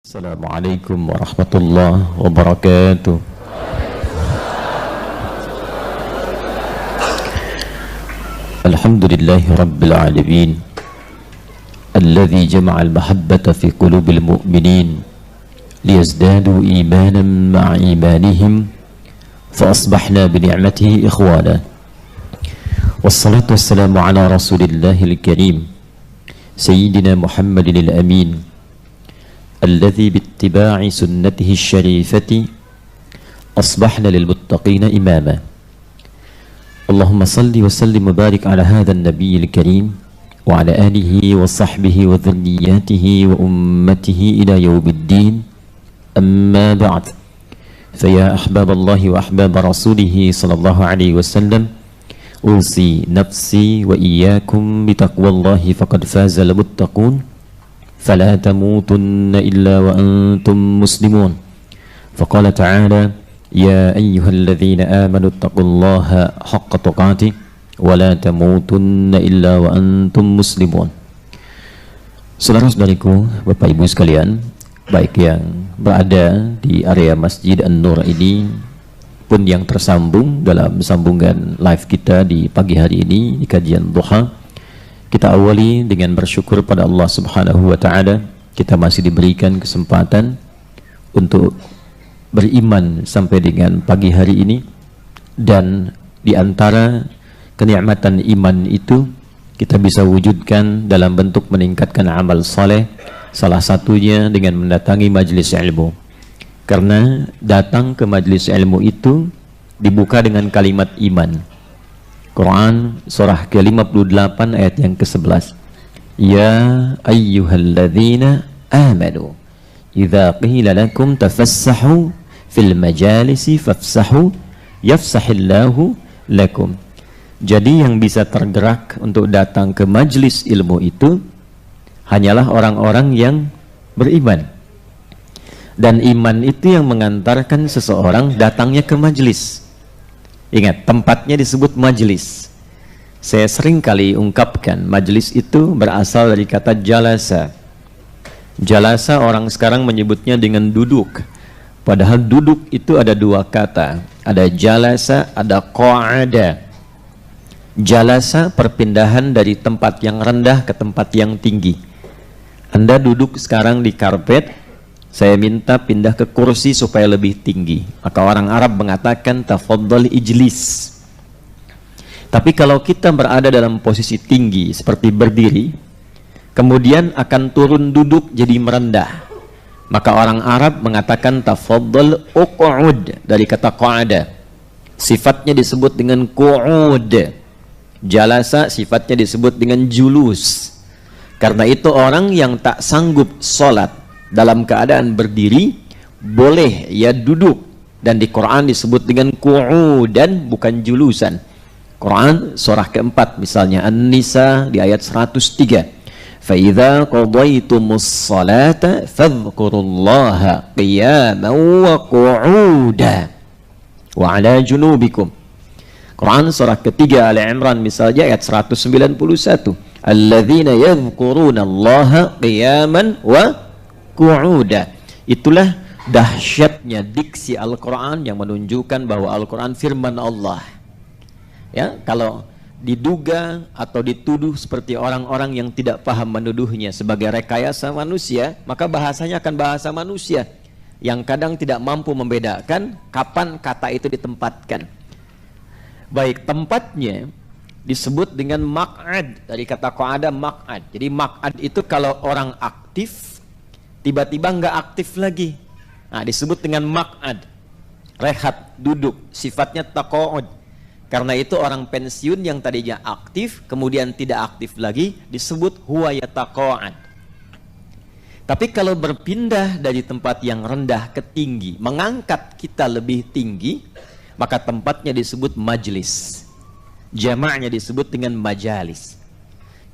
Assalamualaikum warahmatullahi wabarakatuh. Alhamdulillahi rabbil alamin, alladhi jama'al mahabbata fi qulubil mu'minin liyazdadu imanan ma'a imanihim fa asbahna bi ni'matihi ikhwana. Wassalatu wassalamu ala rasulillahil karim sayyidina Muhammadin al-amin الذي باتباع سنته الشريفة أصبحنا للمتقين إماما. اللهم صل وسلم وبارك على هذا النبي الكريم وعلى آله وصحبه وذرياته وأمته إلى يوم الدين. أما بعد، فيا أحباب الله وأحباب رسوله صلى الله عليه وسلم، أوصي نفسي وإياكم بتقوى الله فقد فاز المتقون. فلا تموتن إلا وأنتم مسلمون. فقال تعالى: يا أيها الذين آمنوا اتقوا الله حق تقاته ولا تموتن إلا وأنتم مسلمون. Saudara-saudariku, Bapak Ibu sekalian, baik yang berada di area Masjid An-Nur ini pun yang tersambung dalam sambungan live kita di pagi hari ini di kajian duha, kita awali dengan bersyukur pada Allah Subhanahu wa Ta'ala. Kita masih diberikan kesempatan untuk beriman sampai dengan pagi hari ini, dan di antara kenikmatan iman itu kita bisa wujudkan dalam bentuk meningkatkan amal saleh, salah satunya dengan mendatangi majelis ilmu. Karena datang ke majelis ilmu itu dibuka dengan kalimat iman. Quran surah ke-58 ayat yang ke-11. Ya ayyuhalladzina amanu idza qila lakum tafassahu fil majalisi fafsahu yafsahillahu lakum. Jadi yang bisa tergerak untuk datang ke majlis ilmu itu hanyalah orang-orang yang beriman. Dan iman itu yang mengantarkan seseorang datangnya ke majlis. Ingat, tempatnya disebut majlis. Saya sering kali ungkapkan, majlis itu berasal dari kata jalasa. Jalasa orang sekarang menyebutnya dengan duduk. Padahal duduk itu ada dua kata. Ada jalasa, ada qa'ada. Jalasa perpindahan dari tempat yang rendah ke tempat yang tinggi. Anda duduk sekarang di karpet, saya minta pindah ke kursi supaya lebih tinggi. Maka orang Arab mengatakan tafaddal ijlis. Tapi kalau kita berada dalam posisi tinggi seperti berdiri, kemudian akan turun duduk jadi merendah, maka orang Arab mengatakan tafaddal uq'ud, dari kata qa'ada. Sifatnya disebut dengan qu'ud. Jalasa sifatnya disebut dengan julus. Karena itu orang yang tak sanggup sholat dalam keadaan berdiri boleh ya duduk, dan di Quran disebut dengan qu'udan bukan julusan. Quran surah keempat misalnya An-Nisa di ayat 103. Fa idza qadaytumus salata fadhkurullaha qiyaman wa qu'uda wa 'ala junubikum. Quran surah ketiga Ali Imran misalnya ayat 191. Alladzina yadhkurunallaha qiyaman wa qu'uda. Itulah dahsyatnya diksi Al-Quran yang menunjukkan bahwa Al-Quran firman Allah. Ya, kalau diduga atau dituduh seperti orang-orang yang tidak paham menuduhnya sebagai rekayasa manusia, maka bahasanya akan bahasa manusia yang kadang tidak mampu membedakan kapan kata itu ditempatkan. Baik, tempatnya disebut dengan maq'ad, dari kata qa'ada maq'ad. Jadi maq'ad itu kalau orang aktif tiba-tiba nggak aktif lagi, nah disebut dengan maq'ad, rehat, duduk, sifatnya taqa'ud. Karena itu orang pensiun yang tadinya aktif kemudian tidak aktif lagi disebut huwa yataqa'ad. Tapi kalau berpindah dari tempat yang rendah ke tinggi, mengangkat kita lebih tinggi, maka tempatnya disebut majlis. Jamaknya disebut dengan majalis.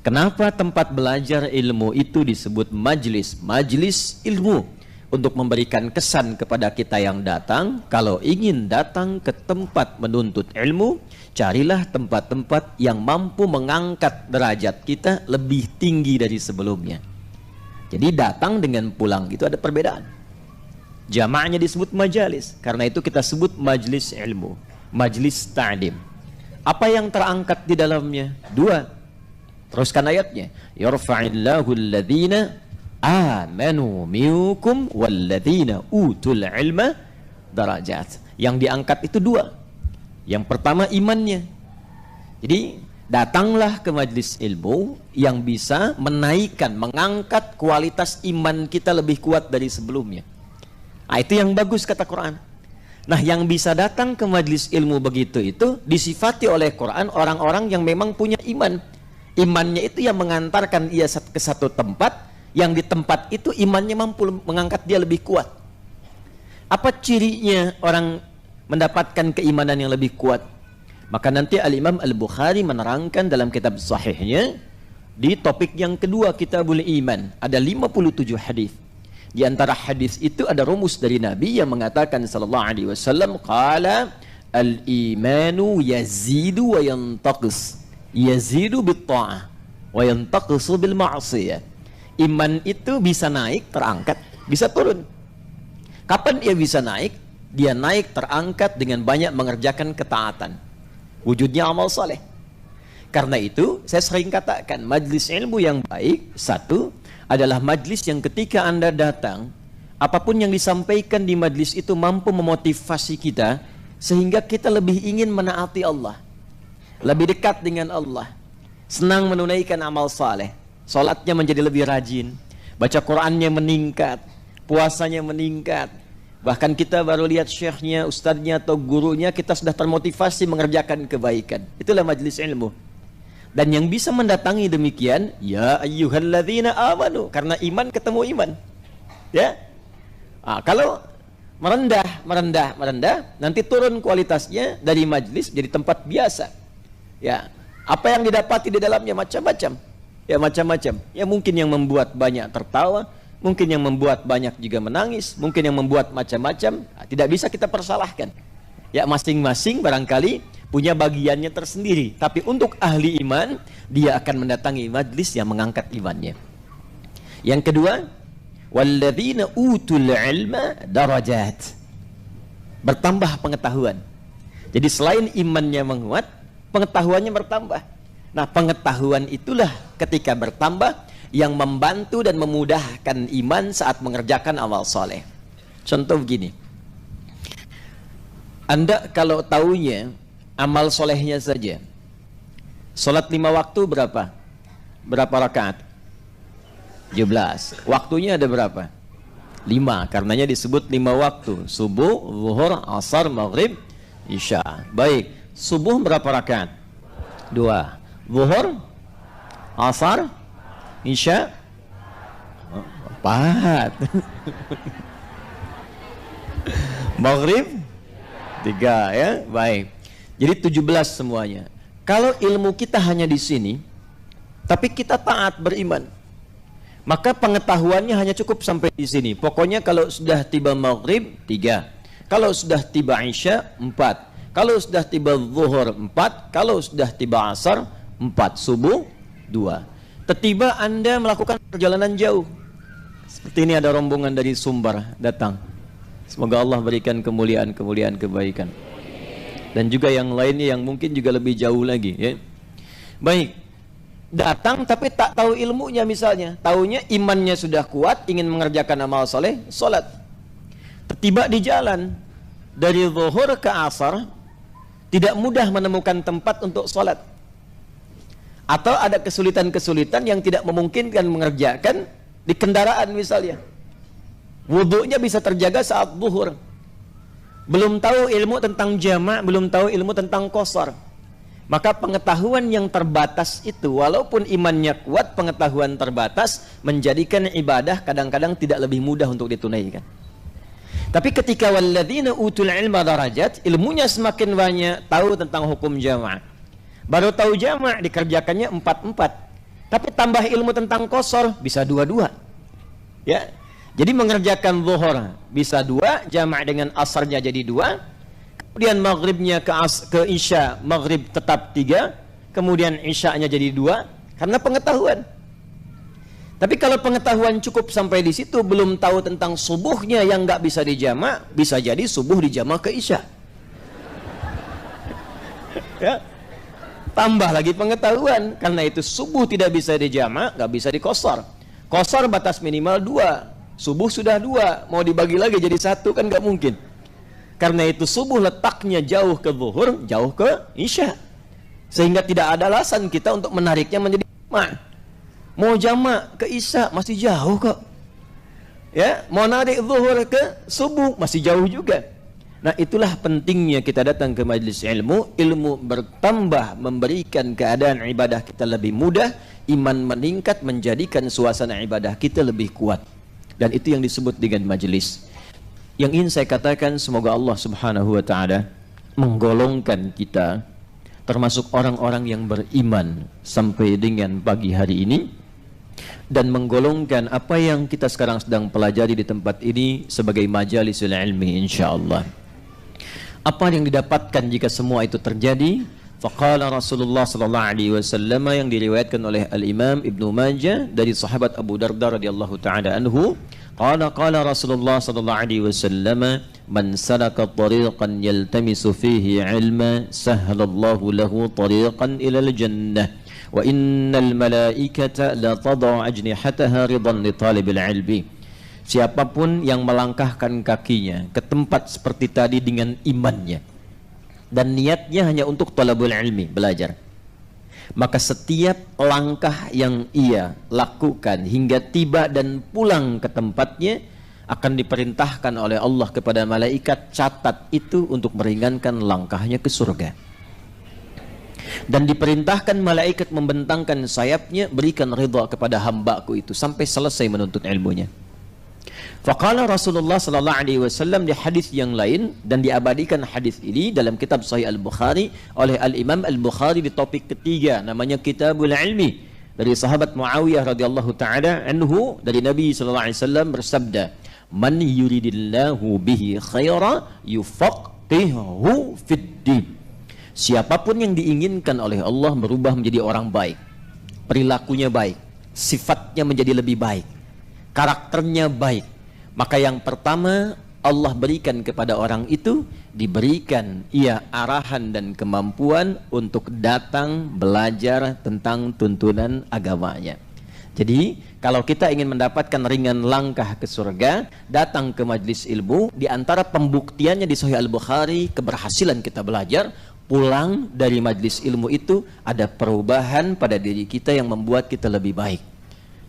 Kenapa tempat belajar ilmu itu disebut majlis? Majlis ilmu. Untuk memberikan kesan kepada kita yang datang, kalau ingin datang ke tempat menuntut ilmu, carilah tempat-tempat yang mampu mengangkat derajat kita lebih tinggi dari sebelumnya. Jadi datang dengan pulang itu ada perbedaan. Jamaknya disebut majalis, karena itu kita sebut majlis ilmu, majlis ta'lim. Apa yang terangkat di dalamnya? Dua. Teruskan ayatnya. Yarfa'illahu alladhina amanu minkum walladhina utul ilma darajat. Yang diangkat itu dua. Yang pertama imannya. Jadi datanglah ke majlis ilmu yang bisa menaikkan, mengangkat kualitas iman kita lebih kuat dari sebelumnya. Nah, itu yang bagus kata Quran. Nah, yang bisa datang ke majlis ilmu begitu itu disifati oleh Quran orang-orang yang memang punya iman. Imannya itu yang mengantarkan ia ke satu tempat, yang di tempat itu imannya mampu mengangkat dia lebih kuat. Apa cirinya orang mendapatkan keimanan yang lebih kuat? Maka nanti Al-Imam Al-Bukhari menerangkan dalam kitab sahihnya di topik yang kedua Kitabul Iman ada 57 hadis. Di antara hadis itu ada rumus dari Nabi yang mengatakan sallallahu alaihi wasallam qala al-imanu yazidu wa yantaqis. Yazidu bit-ta'ah wa yantaqisu bil ma'siyah. Iman itu bisa naik, terangkat, bisa turun. Kapan ia bisa naik? Dia naik terangkat dengan banyak mengerjakan ketaatan. Wujudnya amal saleh. Karena itu saya sering katakan majlis ilmu yang baik satu adalah majlis yang ketika Anda datang, apapun yang disampaikan di majlis itu mampu memotivasi kita sehingga kita lebih ingin menaati Allah, lebih dekat dengan Allah, senang menunaikan amal saleh, salatnya menjadi lebih rajin, baca Qur'annya meningkat, puasanya meningkat. Bahkan kita baru lihat syekhnya, ustadznya atau gurunya, kita sudah termotivasi mengerjakan kebaikan. Itulah majlis ilmu. Dan yang bisa mendatangi demikian, ya ayyuhalladzina amanu, karena iman ketemu iman. Ya. Kalau merendah, nanti turun kualitasnya dari majlis jadi tempat biasa. Ya. Apa yang didapati di dalamnya macam-macam. Ya macam-macam. Ya mungkin yang membuat banyak tertawa, mungkin yang membuat banyak juga menangis, mungkin yang membuat macam-macam, tidak bisa kita persalahkan. Ya masing-masing barangkali punya bagiannya tersendiri. Tapi untuk ahli iman, dia akan mendatangi majlis yang mengangkat imannya. Yang kedua, walladzina utul ilma darajat. Bertambah pengetahuan. Jadi selain imannya menguat, pengetahuannya bertambah. Nah, pengetahuan itulah ketika bertambah yang membantu dan memudahkan iman saat mengerjakan amal soleh. Contoh begini, Anda kalau taunya amal solehnya saja, sholat 5 waktu berapa? Berapa rakaat? 17. Waktunya ada berapa? 5, karenanya disebut 5 waktu, subuh, zuhur, asar, maghrib, isya. Baik, subuh berapa rakaat? 2. Zuhur, asar, isya, 4. Maghrib 3, ya. Baik. Jadi 17 semuanya. Kalau ilmu kita hanya di sini, tapi kita taat beriman, maka pengetahuannya hanya cukup sampai di sini. Pokoknya kalau sudah tiba maghrib 3, kalau sudah tiba isya 4, kalau sudah tiba zuhur 4, kalau sudah tiba asar 4, subuh 2. Tiba Anda melakukan perjalanan jauh. Seperti ini ada rombongan dari Sumbar datang. Semoga Allah berikan kemuliaan-kemuliaan kebaikan. Dan juga yang lainnya yang mungkin juga lebih jauh lagi, ya. Baik. Datang tapi tak tahu ilmunya misalnya. Taunya imannya sudah kuat, ingin mengerjakan amal soleh, salat. Tiba di jalan dari zuhur ke asar, tidak mudah menemukan tempat untuk salat. Atau ada kesulitan-kesulitan yang tidak memungkinkan mengerjakan di kendaraan misalnya. Wudunya bisa terjaga saat zuhur. Belum tahu ilmu tentang jamak, belum tahu ilmu tentang qasar. Maka pengetahuan yang terbatas itu, walaupun imannya kuat, pengetahuan terbatas menjadikan ibadah kadang-kadang tidak lebih mudah untuk ditunaikan. Tapi ketika walladzina utul ilma darajat, ilmunya semakin banyak, tahu tentang hukum jamak. Baru tahu jamak dikerjakannya 4-4. Tapi tambah ilmu tentang qasar bisa 2-2. Ya. Jadi mengerjakan zuhur bisa 2, jamak dengan asarnya jadi 2. Kemudian maghribnya ke isya, maghrib tetap 3. Kemudian isyanya jadi 2 karena pengetahuan. Tapi kalau pengetahuan cukup sampai di situ, belum tahu tentang subuhnya yang nggak bisa dijamak, bisa jadi subuh dijamak ke isya. Ya. Tambah lagi pengetahuan, karena itu subuh tidak bisa dijamak, nggak bisa dikosor. Kosor batas minimal 2, subuh sudah 2, mau dibagi lagi jadi 1 kan nggak mungkin. Karena itu subuh letaknya jauh ke zuhur, jauh ke isya, sehingga tidak ada alasan kita untuk menariknya menjadi jamak. Mau jamak ke isya masih jauh kok. Ya, mau narik zuhur ke subuh masih jauh juga. Nah, itulah pentingnya kita datang ke majelis ilmu. Ilmu bertambah, memberikan keadaan ibadah kita lebih mudah, iman meningkat, menjadikan suasana ibadah kita lebih kuat. Dan itu yang disebut dengan majelis. Yang ingin saya katakan, semoga Allah Subhanahu wa ta'ala menggolongkan kita termasuk orang-orang yang beriman sampai dengan pagi hari ini, dan menggolongkan apa yang kita sekarang sedang pelajari di tempat ini sebagai majalisul ilmi insyaallah. Apa yang didapatkan jika semua itu terjadi? Faqala Rasulullah sallallahu alaihi wasallam, yang diriwayatkan oleh Al-Imam Ibnu Majah dari sahabat Abu Darda radhiyallahu taala anhu, qala Rasulullah sallallahu alaihi wasallam, man salaka tariqan yaltamisu fihi ilma sahhalallahu lahu tariqan ila al-jannah wa innal malaikata la tad'u ajnihataha ridan li talibil ilmi. Siapapun yang melangkahkan kakinya ke tempat seperti tadi dengan imannya dan niatnya hanya untuk talabul ilmi, belajar, maka setiap langkah yang ia lakukan hingga tiba dan pulang ke tempatnya akan diperintahkan oleh Allah kepada malaikat, catat itu untuk meringankan langkahnya ke surga. Dan diperintahkan malaikat membentangkan sayapnya, berikan ridha kepada hambaku itu sampai selesai menuntut ilmunya. Faqala Rasulullah sallallahu alaihi wasallam di hadis yang lain, dan diabadikan hadis ini dalam kitab Sahih Al-Bukhari oleh Al-Imam Al-Bukhari di topik ketiga, namanya Kitabul Ilmi, dari sahabat Muawiyah radhiyallahu taala anhu, dari Nabi sallallahu alaihi wasallam bersabda, man yuridillahu bihi khaira yufaqihuhu fid din. Siapapun yang diinginkan oleh Allah berubah menjadi orang baik, perilakunya baik, sifatnya menjadi lebih baik, karakternya baik, maka yang pertama Allah berikan kepada orang itu, diberikan ia arahan dan kemampuan untuk datang belajar tentang tuntunan agamanya. Jadi kalau kita ingin mendapatkan ringan langkah ke surga, datang ke majlis ilmu. Di antara pembuktiannya di Sahih Al-Bukhari, keberhasilan kita belajar, pulang dari majlis ilmu itu ada perubahan pada diri kita yang membuat kita lebih baik.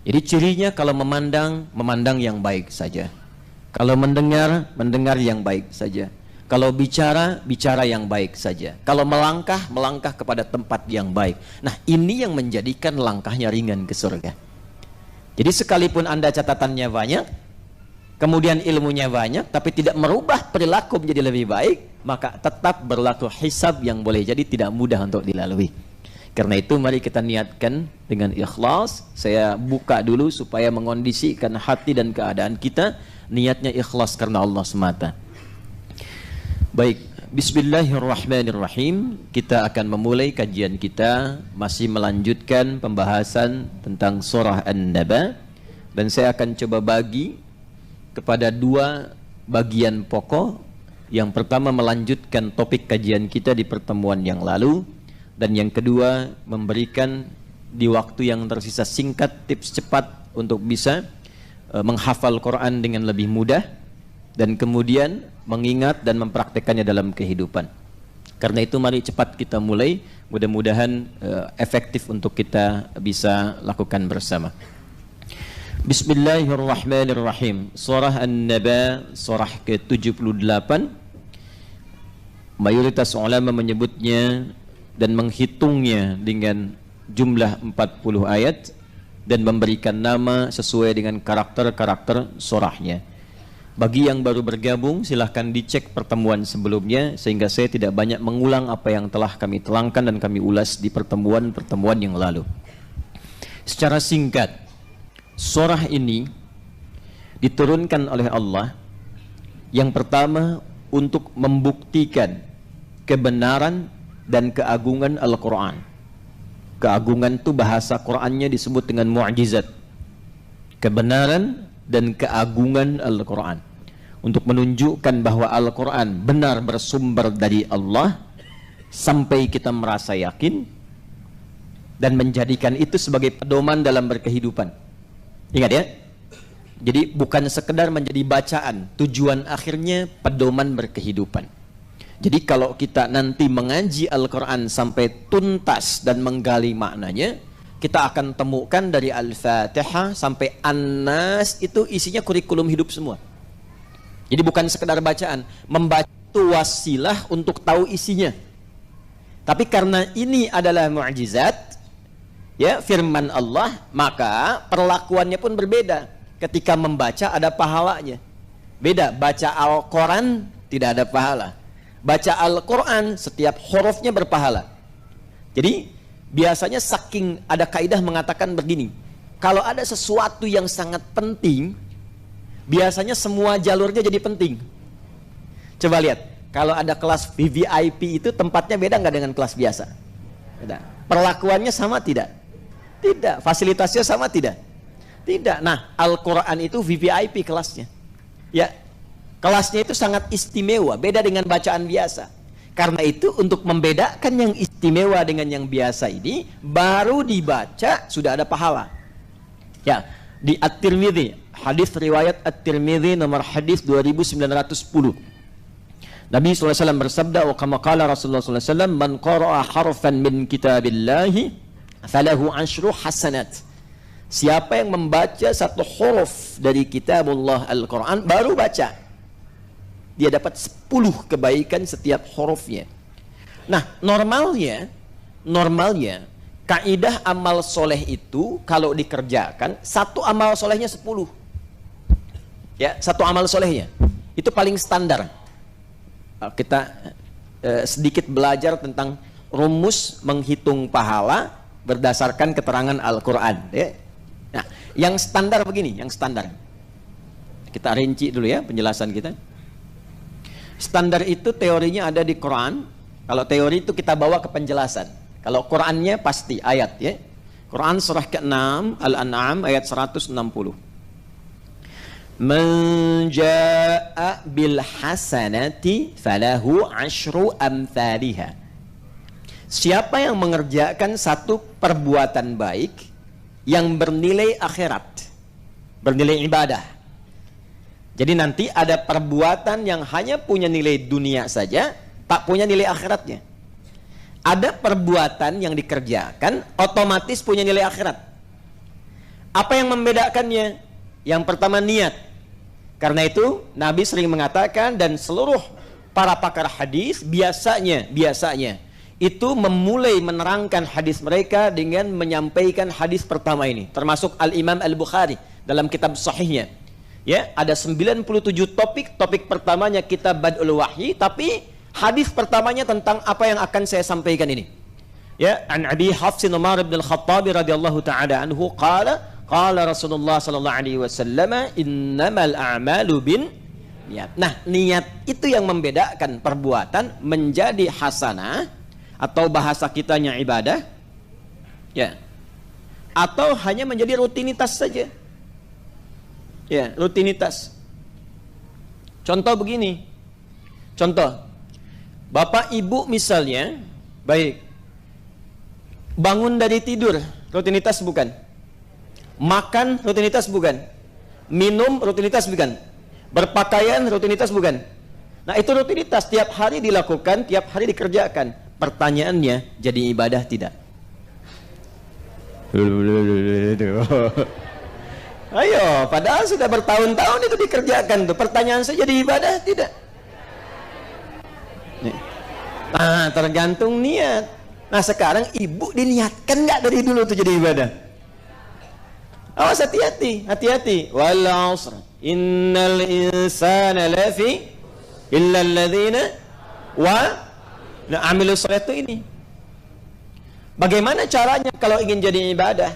Jadi cirinya kalau memandang yang baik saja. Kalau mendengar yang baik saja. Kalau bicara yang baik saja. Kalau melangkah kepada tempat yang baik. Nah, ini yang menjadikan langkahnya ringan ke surga. Jadi sekalipun Anda catatannya banyak, kemudian ilmunya banyak, tapi tidak merubah perilaku menjadi lebih baik, maka tetap berlaku hisab yang boleh jadi tidak mudah untuk dilalui. Karena itu mari kita niatkan dengan ikhlas. Saya buka dulu supaya mengondisikan hati dan keadaan kita, niatnya ikhlas karena Allah semata. Baik, bismillahirrahmanirrahim. Kita akan memulai kajian kita, masih melanjutkan pembahasan tentang surah An-Naba, dan saya akan coba bagi kepada dua bagian pokok. Yang pertama melanjutkan topik kajian kita di pertemuan yang lalu, dan yang kedua memberikan di waktu yang tersisa singkat tips cepat untuk bisa menghafal Quran dengan lebih mudah, dan kemudian mengingat dan mempraktekannya dalam kehidupan. Karena itu mari cepat kita mulai, mudah-mudahan efektif untuk kita bisa lakukan bersama. Bismillahirrahmanirrahim. Surah An-Naba, surah ke-78. Mayoritas ulama menyebutnya dan menghitungnya dengan jumlah 40 ayat dan memberikan nama sesuai dengan karakter-karakter surahnya. Bagi yang baru bergabung, silahkan dicek pertemuan sebelumnya sehingga saya tidak banyak mengulang apa yang telah kami telangkan dan kami ulas di pertemuan-pertemuan yang lalu. Secara singkat, surah ini diturunkan oleh Allah yang pertama untuk membuktikan kebenaran dan keagungan Al-Quran. Keagungan itu bahasa Qurannya disebut dengan mu'jizat. kebenaran dan keagungan Al-Quran, untuk menunjukkan bahwa Al-Quran benar bersumber dari Allah sampai kita merasa yakin dan menjadikan itu sebagai pedoman dalam berkehidupan. Ingat ya, jadi bukan sekedar menjadi bacaan, tujuan akhirnya pedoman berkehidupan. Jadi kalau kita nanti mengaji Al-Quran sampai tuntas dan menggali maknanya, kita akan temukan dari Al-Fatihah sampai An-Nas itu isinya kurikulum hidup semua. Jadi bukan sekedar bacaan, membaca itu wasilah untuk tahu isinya. Tapi karena ini adalah mukjizat, ya, firman Allah, maka perlakuannya pun berbeda. Ketika membaca ada pahalanya. Beda, baca Al-Quran tidak ada pahala. Baca Al-Quran setiap hurufnya berpahala. Jadi biasanya saking ada kaidah mengatakan begini, kalau ada sesuatu yang sangat penting, biasanya semua jalurnya jadi penting. Coba lihat, kalau ada kelas VVIP itu tempatnya beda nggak dengan kelas biasa? Beda. Perlakuannya sama tidak? Tidak. Fasilitasnya sama tidak? Tidak. Nah, Al-Quran itu VVIP kelasnya. Ya, kelasnya itu sangat istimewa, beda dengan bacaan biasa. Karena itu untuk membedakan yang istimewa dengan yang biasa ini, baru dibaca sudah ada pahala. Ya, di At-Tirmidzi, hadis riwayat At-Tirmidzi nomor hadis 2910. Nabi SAW bersabda, wa kama qala Rasulullah SAW, man qara'a harfan min kitabillahi falahu 10 hasanat. Siapa yang membaca satu huruf dari kitabullah Al-Quran, baru baca, dia dapat 10 kebaikan setiap hurufnya. Nah, normalnya kaidah amal soleh itu kalau dikerjakan, satu amal solehnya 10. Ya, satu amal solehnya itu paling standar. Kita sedikit belajar tentang rumus menghitung pahala berdasarkan keterangan Al-Quran, ya. Nah, yang standar begini, yang standar. Kita rinci dulu ya penjelasan kita. Standar itu teorinya ada di Quran. Kalau teori itu kita bawa ke penjelasan. Kalau Qurannya pasti ayat, ya. Quran surah ke-6 Al-An'am ayat 160. Man jaa'a bil hasanati falahu 10 amsalihha. Siapa yang mengerjakan satu perbuatan baik yang bernilai akhirat, bernilai ibadah. Jadi nanti ada perbuatan yang hanya punya nilai dunia saja, tak punya nilai akhiratnya. Ada perbuatan yang dikerjakan otomatis punya nilai akhirat. Apa yang membedakannya? Yang pertama, niat. Karena itu Nabi sering mengatakan, dan seluruh para pakar hadis biasanya itu memulai menerangkan hadis mereka dengan menyampaikan hadis pertama ini, termasuk Al-Imam Al-Bukhari dalam kitab sahihnya. Ya, ada 97 topik pertamanya kitab Bad'ul Wahyi, tapi hadis pertamanya tentang apa yang akan saya sampaikan ini. Ya, an Abi Hafs Umar bin Al-Khattab radhiyallahu ta'ala anhu qala Rasulullah sallallahu alaihi wasallam, innamal a'malu bin niat. Nah, niat itu yang membedakan perbuatan menjadi hasanah atau bahasa kitanya ibadah, ya, atau hanya menjadi rutinitas saja. Ya, rutinitas. Contoh begini. Contoh. Bapak ibu misalnya, baik, bangun dari tidur, rutinitas bukan? Makan, rutinitas bukan? Minum, rutinitas bukan? Berpakaian, rutinitas bukan? Nah, itu rutinitas, tiap hari dilakukan, tiap hari dikerjakan. Pertanyaannya, jadi ibadah tidak? Ayo, padahal sudah bertahun-tahun itu dikerjakan tuh. Pertanyaan saya, jadi ibadah tidak? Nah, tergantung niat. Nah, sekarang ibu diniatkan nggak dari dulu tuh jadi ibadah? Awas, hati-hati, hati-hati. Wal 'asr innal insana lafi illa alladzina wa amilu sholat itu ini. Bagaimana caranya kalau ingin jadi ibadah?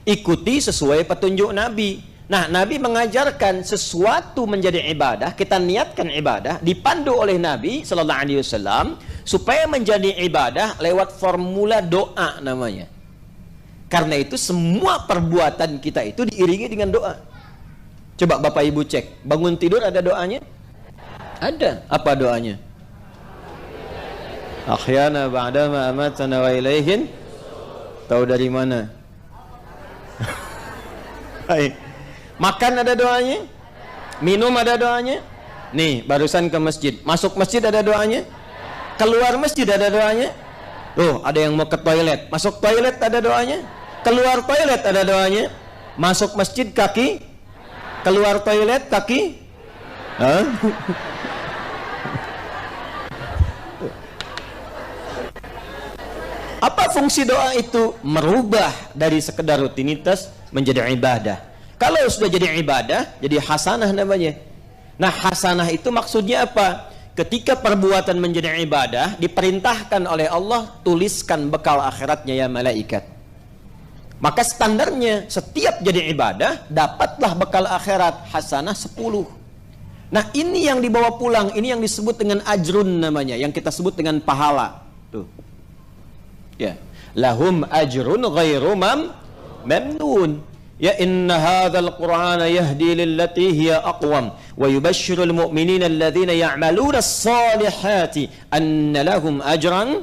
Ikuti sesuai petunjuk Nabi. Nah, Nabi mengajarkan sesuatu menjadi ibadah, kita niatkan ibadah, dipandu oleh Nabi sallallahu alaihi wasallam supaya menjadi ibadah lewat formula doa namanya. Karena itu semua perbuatan kita itu diiringi dengan doa. Coba Bapak Ibu cek, bangun tidur ada doanya? Ada. Apa doanya? Akhyana ba'dama amatana wa ilaihin. Tahu dari mana? Makan ada doanya? Minum ada doanya? Nih, barusan ke masjid. Masuk masjid ada doanya? Keluar masjid ada doanya? Tuh, ada yang mau ke toilet. Masuk toilet ada doanya? Keluar toilet ada doanya? Masuk masjid kaki? Keluar toilet kaki? Hah? Apa fungsi doa itu? Merubah dari sekedar rutinitas menjadi ibadah. Kalau sudah jadi ibadah, jadi hasanah namanya. Nah, hasanah itu maksudnya apa? Ketika perbuatan menjadi ibadah, diperintahkan oleh Allah, tuliskan bekal akhiratnya ya malaikat. Maka standarnya, setiap jadi ibadah, dapatlah bekal akhirat, hasanah 10. Nah, ini yang dibawa pulang, ini yang disebut dengan ajrun namanya, yang kita sebut dengan pahala. Tuh. Ya, lahum ajrun ghairu mamnun. Ya inna hadzal qur'ana yahdi lillati hiya aqwam wa yubashshirul mu'minina alladhina ya'maluna as-salihati anna lahum ajran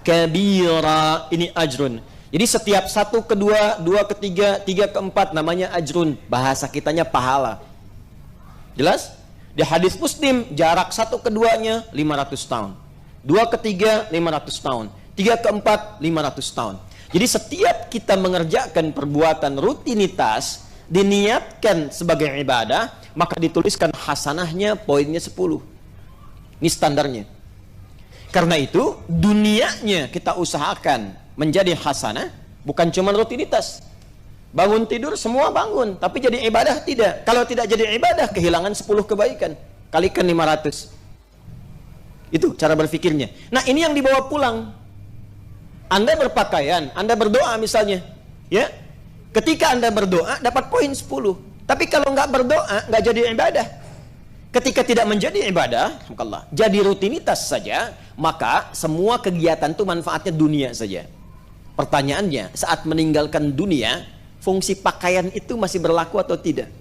kabira. Ini ajrun. Jadi setiap 1 ke 2, 2 ke 3, 3 ke 4 namanya ajrun. Bahasa kitanya pahala. Jelas? Di hadis Muslim jarak 1 ke 2-nya 500 tahun. 2 ke 3 500 tahun. 3 ke 4 500 tahun. Jadi setiap kita mengerjakan perbuatan rutinitas diniatkan sebagai ibadah, maka dituliskan hasanahnya poinnya 10. Ini standarnya. Karena itu dunianya kita usahakan menjadi hasanah, bukan cuma rutinitas. Bangun tidur semua bangun, tapi jadi ibadah tidak. Kalau tidak jadi ibadah kehilangan 10 kebaikan. Kalikan 500. Itu cara berpikirnya. Nah, ini yang dibawa pulang. Anda berpakaian, Anda berdoa misalnya, ya. Ketika Anda berdoa dapat poin 10. Tapi kalau nggak berdoa nggak jadi ibadah. Ketika tidak menjadi ibadah, jadi rutinitas saja, maka semua kegiatan itu manfaatnya dunia saja. Pertanyaannya, saat meninggalkan dunia, fungsi pakaian itu masih berlaku atau tidak?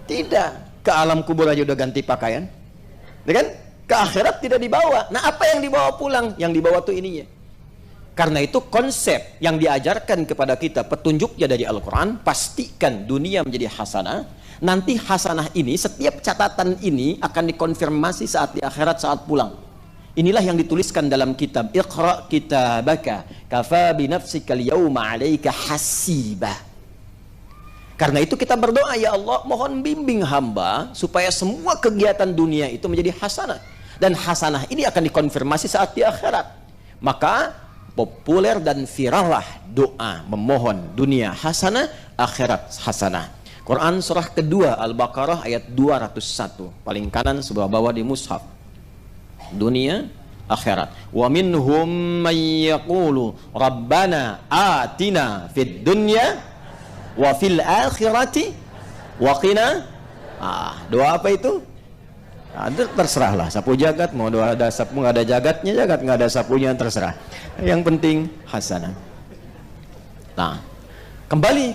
Tidak. Ke alam kubur aja udah ganti pakaian, ya kan? Ke akhirat tidak dibawa. Nah, apa yang dibawa pulang? Yang dibawa tuh ininya. Karena itu konsep yang diajarkan kepada kita, petunjuknya dari Al-Quran, pastikan dunia menjadi hasanah. Nanti hasanah ini, setiap catatan ini akan dikonfirmasi saat di akhirat, saat pulang. Inilah yang dituliskan dalam kitab Iqra kitabaka kafa binafsikal yawma alaika hasibah. Karena itu kita berdoa, ya Allah, mohon bimbing hamba supaya semua kegiatan dunia itu menjadi hasanah. Dan hasanah ini akan dikonfirmasi saat di akhirat. Maka populer dan virallah doa memohon dunia hasanah, akhirat hasanah. Quran surah kedua Al-Baqarah ayat 201, paling kanan sebelah bawah di mushaf. Dunia, akhirat. Wa minhum may yaqulu rabbana atina fid dunya wa fil akhirati wa qina. Doa apa itu? Terserahlah, sapu jagat, mau doa ada sapu, nggak ada jagatnya jagat, nggak ada sapunya, terserah. Yang penting hasanah. Nah, kembali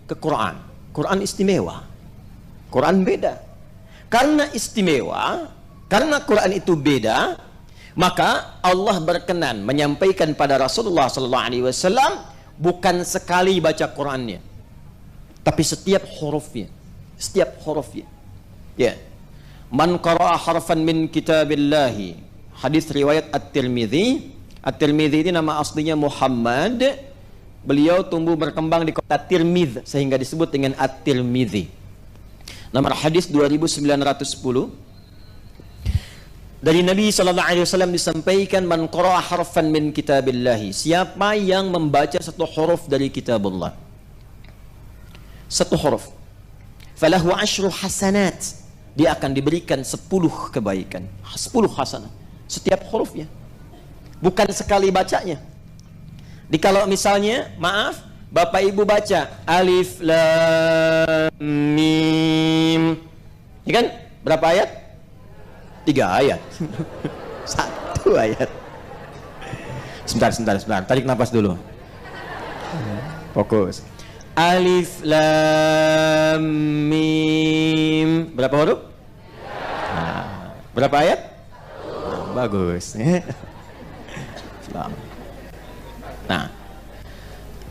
ke Quran. Quran istimewa. Quran beda. Karena istimewa, karena Quran itu beda, maka Allah berkenan menyampaikan pada Rasulullah SAW bukan sekali baca Qurannya, tapi setiap hurufnya, ya. Man qara'a harfan min kitabillahi, hadis riwayat At-Tirmidzi. At-Tirmidzi ini nama aslinya Muhammad. Beliau tumbuh berkembang di kota Tirmidz sehingga disebut dengan At-Tirmidzi. Nomor hadis 2910. Dari Nabi SAW disampaikan, man qara'a harfan min kitabillahi, siapa yang membaca satu huruf dari kitabullah, satu huruf, falahu asyru hasanat, dia akan diberikan 10 kebaikan, 10 hasanah setiap hurufnya, bukan sekali bacanya. Di kalau misalnya, maaf, Bapak Ibu baca alif lam mim, ya kan? Berapa ayat? 3 ayat. 1 ayat. Sebentar, tarik nafas dulu. Fokus. Alif lam mim. Berapa huruf? Nah, berapa ayat? Bagus. Nah,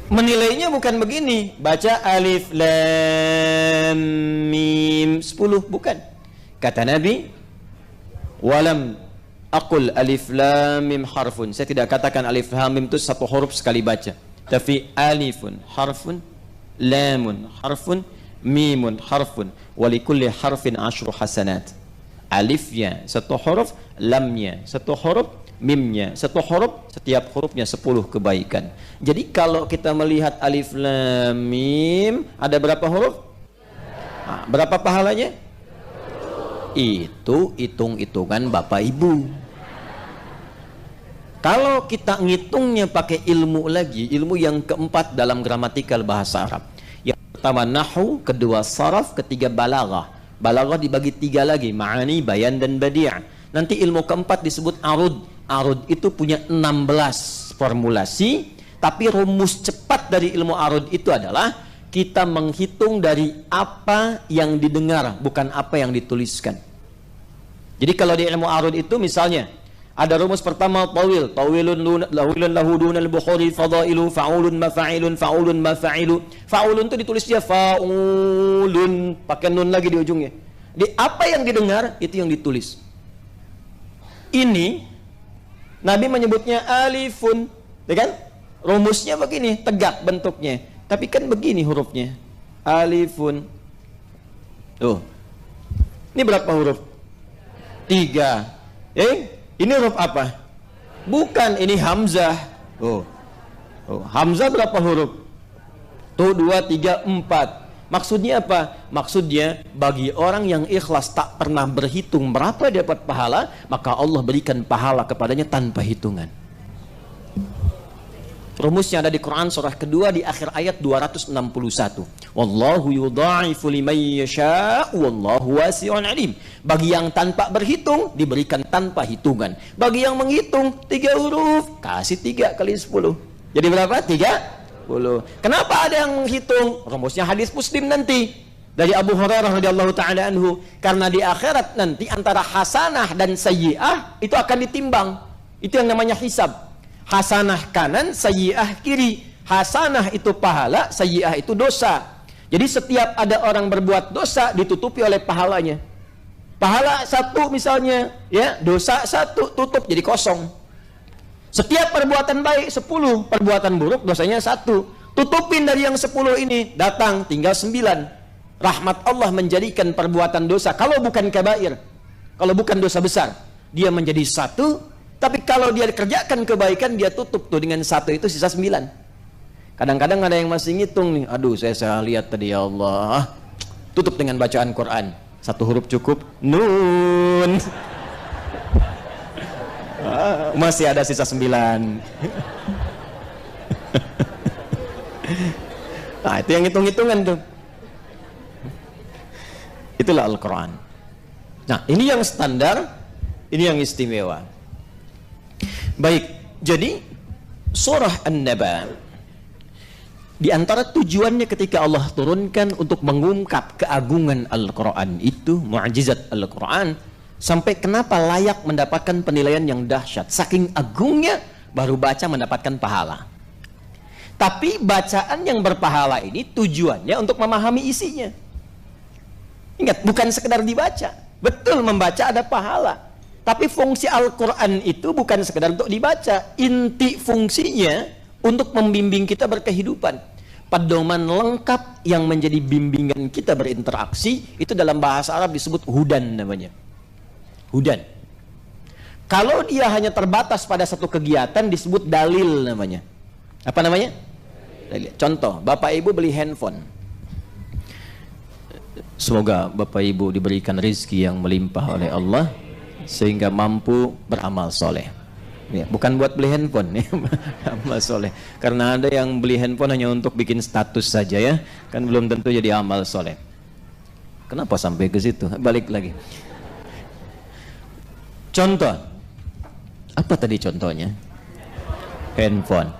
menilainya bukan begini, baca alif lam mim 10, bukan. Kata Nabi, walam aqul alif lam mim harfun. Saya tidak katakan alif lam mim itu satu huruf sekali baca, tapi alifun harfun, lamun harfun, mimun harfun, walikulli harfin 10 hasanat. Alifnya satu huruf, lamnya satu huruf, mimnya satu huruf, setiap hurufnya 10 kebaikan. Jadi kalau kita melihat alif lam mim ada berapa huruf? Nah, berapa pahalanya? Itu hitung-hitungan Bapak Ibu. Kalau kita ngitungnya pakai ilmu lagi, ilmu yang keempat dalam gramatikal bahasa Arab. Yang pertama nahwu, kedua saraf, ketiga balaghah. Balaghah dibagi 3 lagi, ma'ani, bayan, dan badi'. Nanti ilmu keempat disebut arud. Arud itu punya 16 formulasi, tapi rumus cepat dari ilmu arud itu adalah kita menghitung dari apa yang didengar, bukan apa yang dituliskan. Jadi kalau di ilmu arud itu misalnya ada rumus pertama tawil, tawilun lahu dunal bukhari fadailu fa'ulun mafa'ilun fa'ulun mafa'ilu. Fa'ulun itu ditulis dia fa'ulun pakai nun lagi di ujungnya. Di apa yang didengar itu yang ditulis. Ini Nabi menyebutnya alifun, ya kan? Rumusnya begini, tegak bentuknya. Tapi kan begini hurufnya. Alifun. Tuh. Ini berapa huruf? 3. Ini huruf apa? Bukan, ini hamzah. Oh. Hamzah berapa huruf? Tuh 2, 3, 4. Maksudnya apa? Maksudnya bagi orang yang ikhlas tak pernah berhitung berapa dia dapat pahala, maka Allah berikan pahala kepadanya tanpa hitungan. Rumusnya ada di Quran surah kedua di akhir ayat 261. Wallahu yudha'ifu liman yasha' wallahu wasi'un alim. Bagi yang tanpa berhitung diberikan tanpa hitungan. Bagi yang menghitung 3 huruf kasih 3 kali 10. Jadi berapa? 30. Kenapa ada yang menghitung? Rumusnya hadis Muslim nanti dari Abu Hurairah radhiyallahu taala anhu, karena di akhirat nanti antara hasanah dan sayyi'ah itu akan ditimbang. Itu yang namanya hisab. Hasanah kanan, sayyi'ah kiri. Hasanah itu pahala, sayyi'ah itu dosa. Jadi setiap ada orang berbuat dosa ditutupi oleh pahalanya. Pahala 1 misalnya, ya, dosa 1 tutup jadi kosong. Setiap perbuatan baik 10, perbuatan buruk dosanya 1. Tutupin dari yang 10 ini, datang tinggal 9. Rahmat Allah menjadikan perbuatan dosa, kalau bukan kabair, kalau bukan dosa besar, dia menjadi 1. Tapi kalau dia kerjakan kebaikan, dia tutup tuh dengan 1 itu sisa 9. Kadang-kadang ada yang masih ngitung nih, aduh saya lihat tadi ya Allah, tutup dengan bacaan Quran, 1 huruf cukup, nun. Masih ada sisa 9. Nah itu yang hitung-hitungan tuh. Itulah Al-Quran. Nah ini yang standar, ini yang istimewa. Baik, jadi surah An-Naba di antara tujuannya ketika Allah turunkan untuk mengungkap keagungan Al-Quran itu, mu'jizat Al-Quran, sampai kenapa layak mendapatkan penilaian yang dahsyat. Saking agungnya baru baca mendapatkan pahala. Tapi bacaan yang berpahala ini tujuannya untuk memahami isinya. Ingat, bukan sekedar dibaca. Betul membaca ada pahala. Tapi fungsi Al-Quran itu bukan sekedar untuk dibaca. Inti fungsinya untuk membimbing kita berkehidupan. Pedoman lengkap yang menjadi bimbingan kita berinteraksi, itu dalam bahasa Arab disebut hudan namanya. Hudan. Kalau dia hanya terbatas pada satu kegiatan disebut dalil namanya. Apa namanya? Dalil. Contoh, Bapak Ibu beli handphone. Semoga Bapak Ibu diberikan rezeki yang melimpah oleh Allah sehingga mampu beramal soleh. Ya, bukan buat beli handphone, ya, amal soleh. Karena ada yang beli handphone hanya untuk bikin status saja ya, kan belum tentu jadi amal soleh. Kenapa sampai ke situ? Balik lagi. Contoh, apa tadi contohnya? Handphone.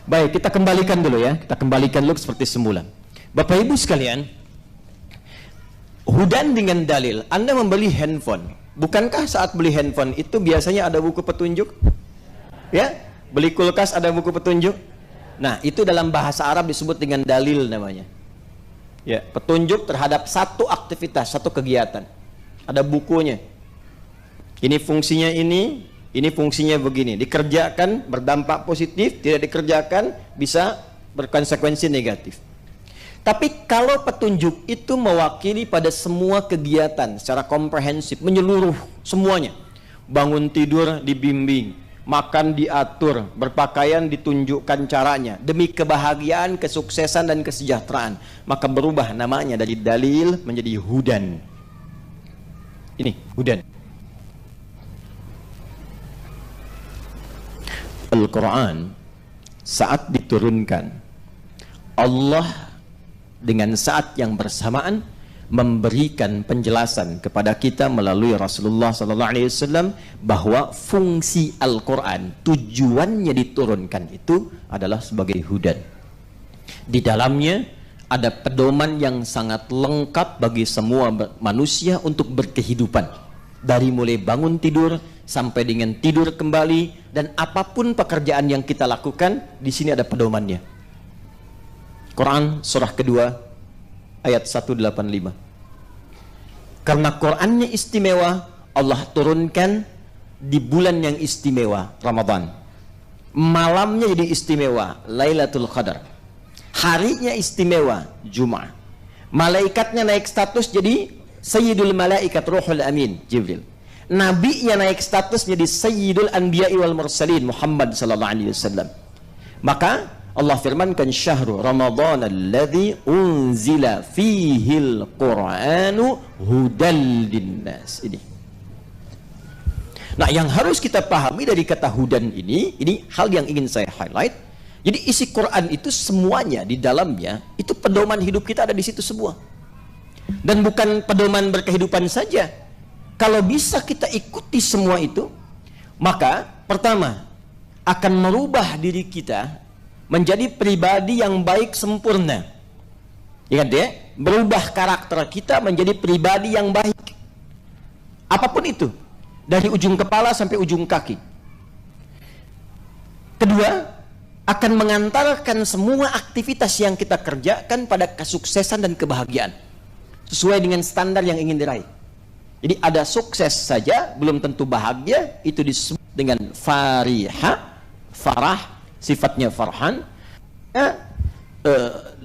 Baik, kita kembalikan dulu ya. Kita kembalikan dulu seperti semula. Bapak Ibu sekalian, hudan dengan dalil. Anda membeli handphone. Bukankah saat beli handphone itu biasanya ada buku petunjuk? Ya? Beli kulkas ada buku petunjuk? Nah, itu dalam bahasa Arab disebut dengan dalil namanya. Ya, petunjuk terhadap satu aktivitas, satu kegiatan. Ada bukunya. Ini fungsinya ini fungsinya begini, dikerjakan berdampak positif, tidak dikerjakan bisa berkonsekuensi negatif. Tapi kalau petunjuk itu mewakili pada semua kegiatan secara komprehensif, menyeluruh semuanya. Bangun tidur dibimbing, makan diatur, berpakaian ditunjukkan caranya, demi kebahagiaan, kesuksesan dan kesejahteraan, maka berubah namanya dari dalil menjadi hudan. Ini hudan. Al-Quran saat diturunkan, Allah dengan saat yang bersamaan memberikan penjelasan kepada kita melalui Rasulullah SAW bahwa fungsi Al-Quran, tujuannya diturunkan itu adalah sebagai hudan. Di dalamnya ada pedoman yang sangat lengkap bagi semua manusia untuk berkehidupan, dari mulai bangun tidur sampai dengan tidur kembali, dan apapun pekerjaan yang kita lakukan, di sini ada pedomannya. Quran surah kedua ayat 185. Karena Qurannya istimewa, Allah turunkan di bulan yang istimewa, Ramadan. Malamnya jadi istimewa, Lailatul Qadar. Harinya istimewa, Jumat. Malaikatnya naik status jadi Sayyidul Malaikat Ruhul Amin, Jibril. Nabinya naik status jadi Sayyidul Anbiya'i wal Mursalin, Muhammad sallallahu alaihi wasallam. Maka Allah firmankan, syahrul Ramadan alladzi unzila fihil Qur'anu hudal linnas. Ini. Nah, yang harus kita pahami dari kata hudan ini hal yang ingin saya highlight. Jadi isi Quran itu semuanya di dalamnya itu pedoman hidup kita ada di situ semua. Dan bukan pedoman berkehidupan saja. Kalau bisa kita ikuti semua itu, maka pertama akan merubah diri kita menjadi pribadi yang baik sempurna. Ingat ya, berubah karakter kita menjadi pribadi yang baik. Apapun itu, dari ujung kepala sampai ujung kaki. Kedua, akan mengantarkan semua aktivitas yang kita kerjakan pada kesuksesan dan kebahagiaan, sesuai dengan standar yang ingin diraih. Jadi ada sukses saja belum tentu bahagia, itu disebut dengan farihah, farah, sifatnya farhan.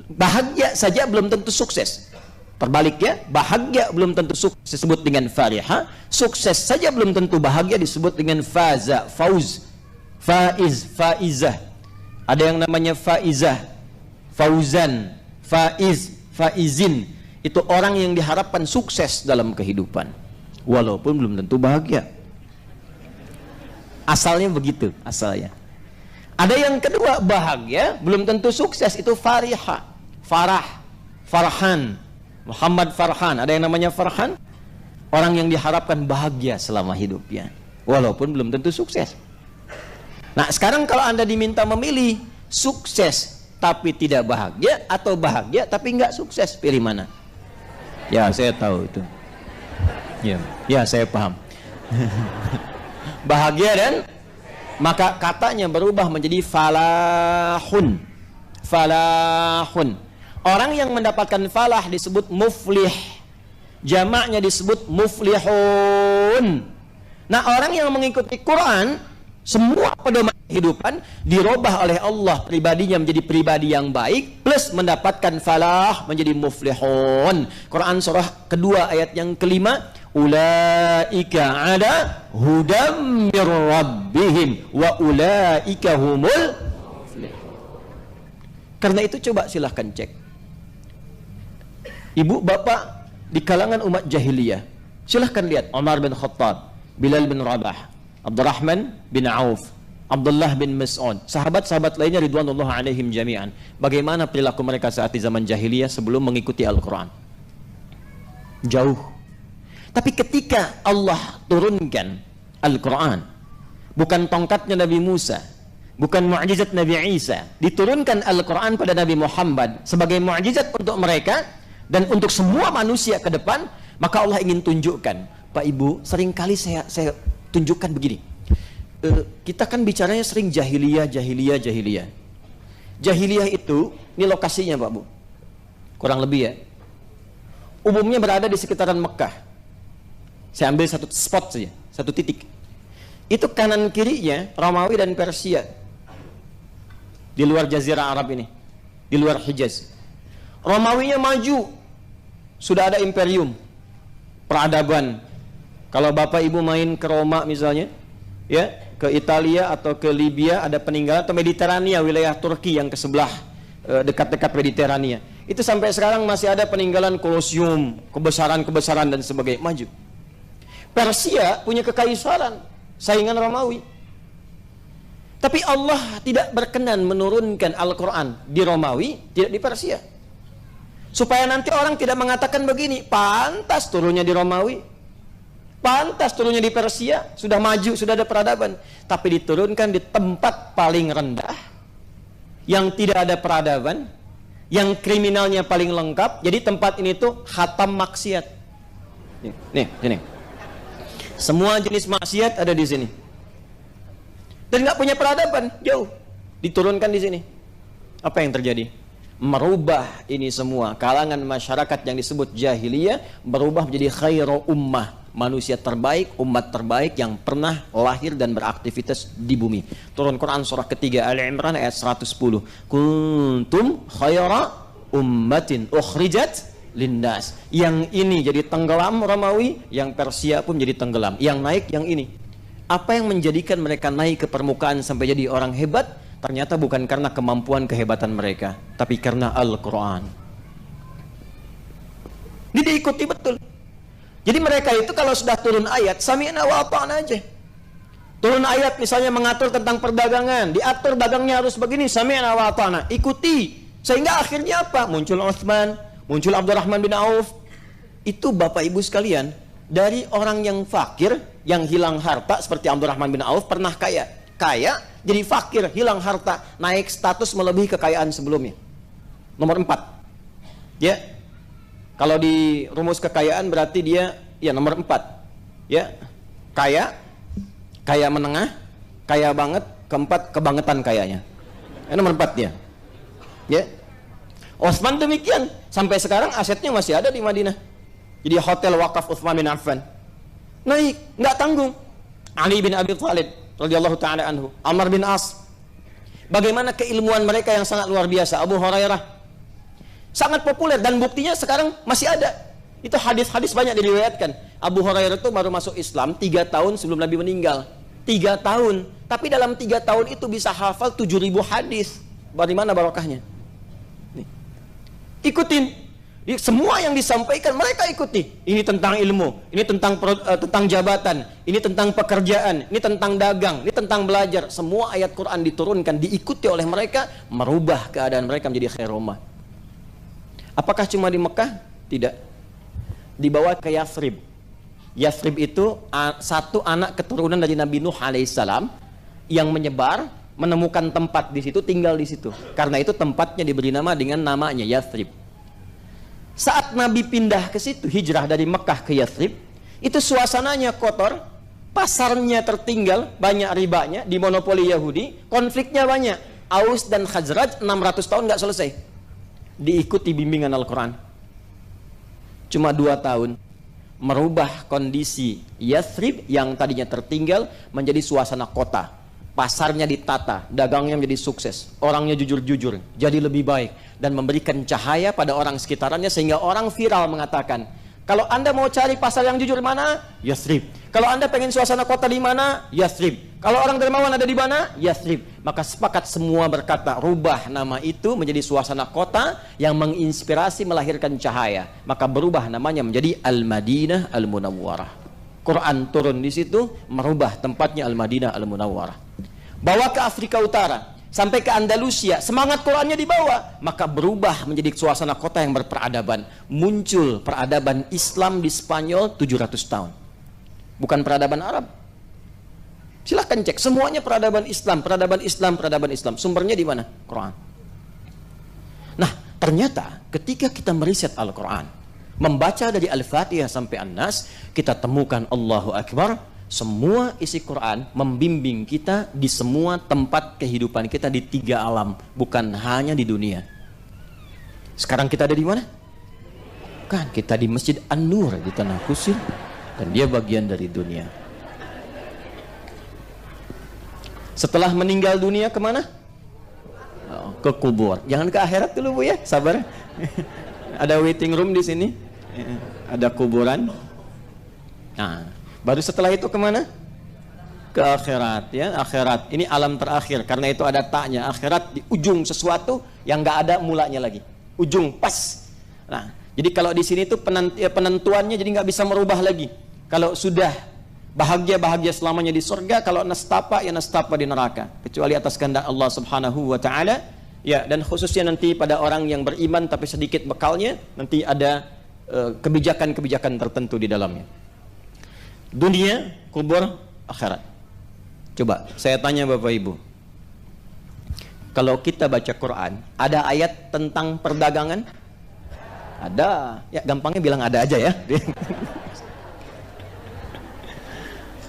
Bahagia saja belum tentu sukses. Terbaliknya, bahagia belum tentu sukses disebut dengan farihah, sukses saja belum tentu bahagia disebut dengan faza, fauz, faiz, faizah. Ada yang namanya faizah, fauzan, faiz, faizin. Itu orang yang diharapkan sukses dalam kehidupan, walaupun belum tentu bahagia. Asalnya begitu, asalnya. Ada yang kedua, bahagia belum tentu sukses, itu farihah, farah, farhan. Muhammad Farhan, ada yang namanya Farhan, orang yang diharapkan bahagia selama hidupnya, walaupun belum tentu sukses. Nah, sekarang kalau Anda diminta memilih sukses tapi tidak bahagia, atau bahagia tapi nggak sukses, pilih mana? Ya, saya tahu itu. Ya, saya paham. Bahagia dan maka katanya berubah menjadi falahun. Falahun. Orang yang mendapatkan falah disebut muflih. Jamaknya disebut muflihun. Nah, orang yang mengikuti Quran, semua pedoman kehidupan dirubah oleh Allah, pribadinya menjadi pribadi yang baik, plus mendapatkan falah menjadi muflihun. Quran surah kedua ayat yang kelima, ulaika ada hudam mir rabbihim wa ulaika humul muflihun. Karena itu coba silahkan cek, ibu bapak di kalangan umat jahiliyah, silahkan lihat Umar bin Khattab, Bilal bin Rabah, Abdurrahman bin Auf, Abdullah bin Mas'ud, sahabat-sahabat lainnya ridwanullah alaihim jami'an. Bagaimana perilaku mereka saat di zaman jahiliyah sebelum mengikuti Al-Quran? Jauh. Tapi ketika Allah turunkan Al-Quran, bukan tongkatnya Nabi Musa, bukan mukjizat Nabi Isa. Diturunkan Al-Quran pada Nabi Muhammad sebagai mukjizat untuk mereka dan untuk semua manusia ke depan. Maka Allah ingin tunjukkan, Pak Ibu, seringkali saya tunjukkan begini. Kita kan bicaranya sering jahiliyah. Jahiliyah itu, ini lokasinya Pak Bu, kurang lebih ya, umumnya berada di sekitaran Mekah. Saya ambil satu spot saja, satu titik. Itu kanan kirinya Romawi dan Persia, di luar Jazirah Arab ini, di luar Hijaz. Romawinya maju, sudah ada imperium, peradaban. Kalau Bapak Ibu main ke Roma misalnya, ya, ke Italia atau ke Libya, ada peninggalan, atau Mediterania, wilayah Turki yang ke sebelah, dekat-dekat Mediterania. Itu sampai sekarang masih ada peninggalan Kolosium, kebesaran-kebesaran dan sebagainya, maju. Persia punya kekaisaran, saingan Romawi. Tapi Allah tidak berkenan menurunkan Al-Quran di Romawi, tidak di Persia. Supaya nanti orang tidak mengatakan begini, pantas turunnya di Romawi, pantas turunnya di Persia, sudah maju, sudah ada peradaban. Tapi diturunkan di tempat paling rendah, yang tidak ada peradaban, yang kriminalnya paling lengkap. Jadi tempat ini tuh khatam maksiat. Nih, sini. Semua jenis maksiat ada di sini. Dan nggak punya peradaban, jauh. Diturunkan di sini. Apa yang terjadi? Merubah ini semua. Kalangan masyarakat yang disebut jahiliyah berubah menjadi khairu ummah, manusia terbaik, umat terbaik yang pernah lahir dan beraktivitas di bumi. Turun Quran surah ketiga Ali Imran ayat 110. Kuntum khaira ummatin ukhrijat linnas. Yang ini jadi tenggelam Romawi, yang Persia pun jadi tenggelam. Yang naik yang ini. Apa yang menjadikan mereka naik ke permukaan sampai jadi orang hebat? Ternyata bukan karena kemampuan kehebatan mereka, tapi karena Al-Quran. Ini diikuti betul. Jadi mereka itu kalau sudah turun ayat, sami'na wa ata'na aja. Turun ayat misalnya mengatur tentang perdagangan, diatur dagangnya harus begini, sami'na wa ata'na, ikuti. Sehingga akhirnya apa? Muncul Utsman, muncul Abdurrahman bin Auf. Itu Bapak Ibu sekalian, dari orang yang fakir, yang hilang harta seperti Abdurrahman bin Auf, pernah kaya, jadi fakir, hilang harta, naik status melebihi kekayaan sebelumnya. Nomor 4. Ya. Kalau di rumus kekayaan berarti dia ya nomor 4. Ya. Kaya menengah, kaya banget, keempat kebangetan kayanya. Nomor 4 dia. Ya. Utsman demikian, sampai sekarang asetnya masih ada di Madinah. Jadi hotel wakaf Utsman bin Affan. Naik, nggak tanggung. Ali bin Abi Thalib radhiyallahu taala anhu, Amr bin As. Bagaimana keilmuan mereka yang sangat luar biasa. Abu Hurairah sangat populer dan buktinya sekarang masih ada. Itu hadis-hadis banyak diriwayatkan. Abu Hurairah itu baru masuk Islam 3 tahun sebelum Nabi meninggal. 3 tahun. Tapi dalam 3 tahun itu bisa hafal 7.000 hadis. Bagaimana barokahnya? Nih. Ikutin. Semua yang disampaikan mereka ikuti. Ini tentang ilmu, ini tentang jabatan, ini tentang pekerjaan, ini tentang dagang, ini tentang belajar. Semua ayat Quran diturunkan, diikuti oleh mereka, merubah keadaan mereka menjadi khair ummah. Apakah cuma di Mekah? Tidak. Dibawa ke Yathrib. Yathrib itu satu anak keturunan dari Nabi Nuh alaihissalam yang menyebar, menemukan tempat di situ, tinggal di situ. Karena itu tempatnya diberi nama dengan namanya Yathrib. Saat Nabi pindah ke situ, hijrah dari Mekah ke Yathrib, itu suasananya kotor, pasarnya tertinggal, banyak ribanya, dimonopoli Yahudi, konfliknya banyak. Aus dan Khazraj 600 tahun nggak selesai. Diikuti bimbingan Al-Quran. Cuma 2 tahun merubah kondisi Yathrib yang tadinya tertinggal menjadi suasana kota. Pasarnya ditata, dagangnya menjadi sukses, orangnya jujur-jujur, jadi lebih baik, dan memberikan cahaya pada orang sekitarnya sehingga orang viral mengatakan, kalau Anda mau cari pasar yang jujur mana? Yathrib. Kalau Anda pengen suasana kota di mana? Yathrib. Kalau orang dermawan ada di mana? Yathrib. Maka sepakat semua berkata, rubah nama itu menjadi suasana kota yang menginspirasi melahirkan cahaya. Maka berubah namanya menjadi Al-Madinah Al-Munawwarah. Quran turun di situ, merubah tempatnya Al-Madinah Al-Munawwarah. Bawa ke Afrika Utara, sampai ke Andalusia, semangat Qurannya dibawa, maka berubah menjadi suasana kota yang berperadaban. Muncul peradaban Islam di Spanyol 700 tahun. Bukan peradaban Arab. Silahkan cek, semuanya peradaban Islam, peradaban Islam, peradaban Islam. Sumbernya di mana? Quran. Nah, ternyata ketika kita meriset Al-Quran, membaca dari Al-Fatihah sampai An-Nas, kita temukan Allahu Akbar, semua isi Quran membimbing kita di semua tempat kehidupan kita di 3 alam, bukan hanya di dunia. Sekarang kita ada di mana? Kan kita di Masjid An-Nur di Tanah Kusir, dan dia bagian dari dunia. Setelah meninggal dunia kemana? Ke kubur. Jangan ke akhirat dulu Bu ya, sabar. Ada waiting room di sini, ada kuburan. Nah, baru setelah itu kemana? Ke akhirat ya, akhirat. Ini alam terakhir, karena itu ada taknya. Akhirat di ujung sesuatu yang nggak ada mulanya lagi. Ujung pas. Nah, jadi kalau di sini tuh penentuannya jadi nggak bisa merubah lagi. Kalau sudah bahagia selamanya di surga, kalau nastapa ya nastapa di neraka, kecuali atas kehendak Allah Subhanahu wa taala. Ya, dan khususnya nanti pada orang yang beriman tapi sedikit bekalnya, nanti ada kebijakan-kebijakan tertentu di dalamnya. Dunia, kubur, akhirat. Coba saya tanya Bapak Ibu, kalau kita baca Quran, ada ayat tentang perdagangan? Ada. Ya, gampangnya bilang ada aja ya.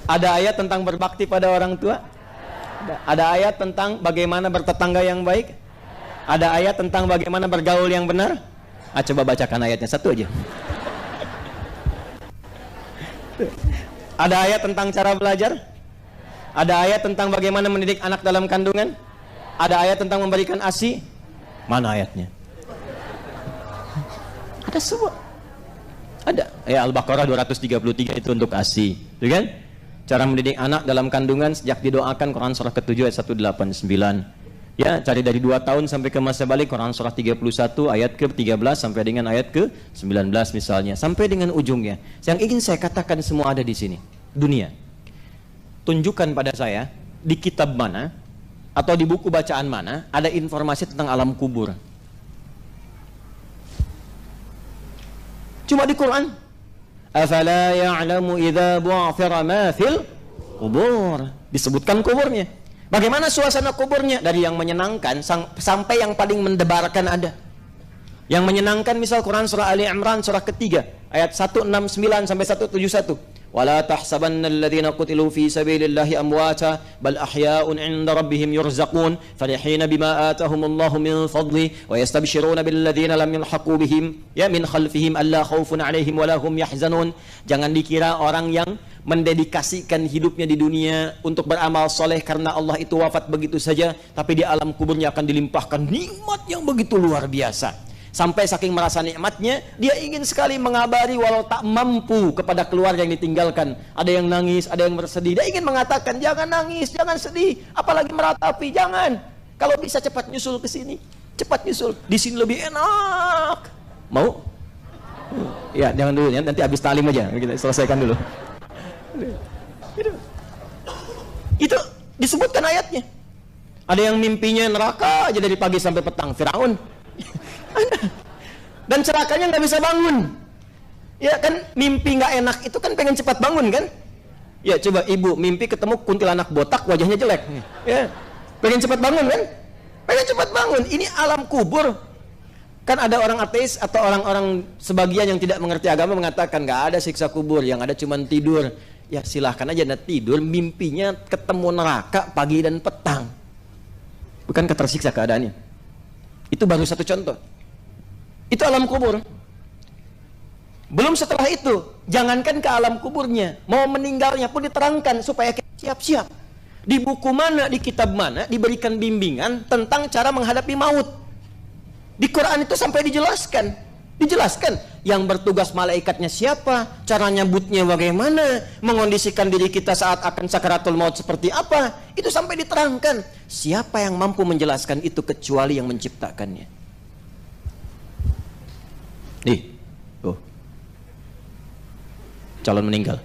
Ada ayat tentang berbakti pada orang tua? Ada ayat tentang bagaimana bertetangga yang baik? Ada ayat tentang bagaimana bergaul yang benar? Coba bacakan ayatnya satu aja. Ada ayat tentang cara belajar? Ada ayat tentang bagaimana mendidik anak dalam kandungan? Ada ayat tentang memberikan ASI? Mana ayatnya? Ada semua. Ada. Ya, Al-Baqarah 233 itu untuk ASI, gitu kan? Cara mendidik anak dalam kandungan sejak didoakan, Quran surah ke-7 ayat 189. Ya, cari dari 2 tahun sampai ke masa balik, Quran surah 31 ayat ke-13 sampai dengan ayat ke-19 misalnya, sampai dengan ujungnya. Yang ingin saya katakan semua ada di sini. Dunia. Tunjukkan pada saya di kitab mana atau di buku bacaan mana ada informasi tentang alam kubur. Cuma di Quran. Afala ya'lamu idza bu'thira ma fil kubur. Disebutkan kuburnya. Bagaimana suasana kuburnya? Dari yang menyenangkan sampai yang paling mendebarkan ada. Yang menyenangkan misal Quran surah Ali Imran surah ketiga ayat 169 sampai 171. Wala tahsabanna alladhina qutilu fi sabilillahi amwata bal ahya'un 'inda rabbihim yurzaqun farihina bima atahumullahu min fadli wa yastabshiruna billadhina lam yalhaqu bihim ya min khalfihim alla khaufun 'alaihim wa lahum yahzanun. Jangan dikira orang yang mendedikasikan hidupnya di dunia untuk beramal soleh karena Allah itu wafat begitu saja, tapi di alam kuburnya akan dilimpahkan nikmat yang begitu luar biasa. Sampai saking merasa nikmatnya, dia ingin sekali mengabari walau tak mampu kepada keluarga yang ditinggalkan. Ada yang nangis, ada yang bersedih. Dia ingin mengatakan, jangan nangis, jangan sedih, apalagi meratapi, jangan. Kalau bisa cepat nyusul ke sini, cepat nyusul. Di sini lebih enak. Mau? Ya, jangan dulu ya, nanti habis talim aja. Kita selesaikan dulu. Itu disebutkan ayatnya. Ada yang mimpinya neraka aja dari pagi sampai petang, Firaun. Dan celakanya nggak bisa bangun. Ya kan, mimpi nggak enak itu kan pengen cepat bangun kan? Ya coba ibu mimpi ketemu kuntilanak botak wajahnya jelek, ya pengen cepat bangun kan? Pengen cepat bangun. Ini alam kubur. Kan ada orang ateis atau orang-orang sebagian yang tidak mengerti agama mengatakan nggak ada siksa kubur, yang ada cuma tidur. Ya silahkan aja anda tidur, mimpinya ketemu neraka pagi dan petang. Bukankah tersiksa keadaannya? Itu baru satu contoh. Itu alam kubur. Belum setelah itu, jangankan ke alam kuburnya, mau meninggalnya pun diterangkan supaya kita siap-siap. Di buku mana, di kitab mana diberikan bimbingan tentang cara menghadapi maut. Di Quran itu sampai dijelaskan yang bertugas malaikatnya siapa, cara nyambutnya bagaimana, mengondisikan diri kita saat akan sakaratul maut seperti apa, itu sampai diterangkan. Siapa yang mampu menjelaskan itu kecuali yang menciptakannya? Nih, calon meninggal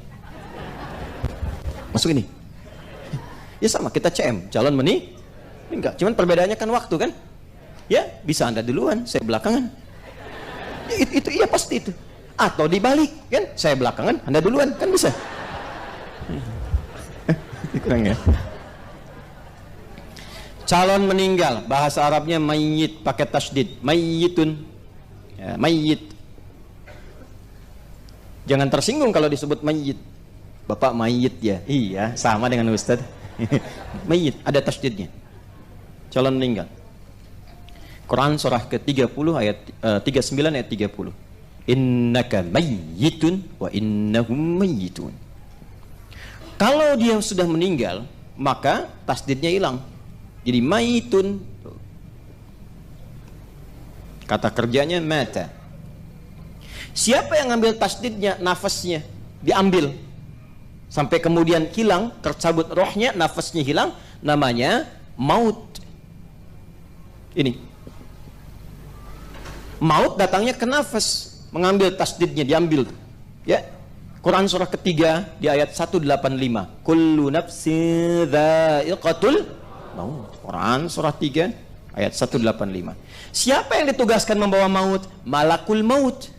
masuk ini. Ya sama, kita CM, calon meninggal. Cuman perbedaannya kan waktu kan? Ya, bisa anda duluan, saya belakangan. Ya, itu iya pasti itu. Atau dibalik kan, saya belakangan, anda duluan, kan bisa. Kurang ya. Calon meninggal, bahasa Arabnya mayyit, pakai tasydid, mayyitun. Ya, mayyit. Jangan tersinggung kalau disebut mayyit. Bapak mayyit ya? Iya, sama dengan Ustaz. Mayyit, ada tasydidnya. Calon meninggal. Quran surah ke-30 ayat 39 ayat 30. Innaka mayyitun wa innahum mayyitun. Kalau dia sudah meninggal, maka tasydidnya hilang. Jadi maitun, kata kerjanya mata. Siapa yang ambil tasdidnya? Nafasnya diambil sampai kemudian hilang, tercabut rohnya, nafasnya hilang, namanya maut. Ini maut datangnya ke nafas, mengambil tasdidnya, diambil ya. Quran surah ketiga di ayat 185, kullu nafsin dha'iqatul maut. Quran surah 3 ayat 185. Siapa yang ditugaskan membawa maut? Malakul maut.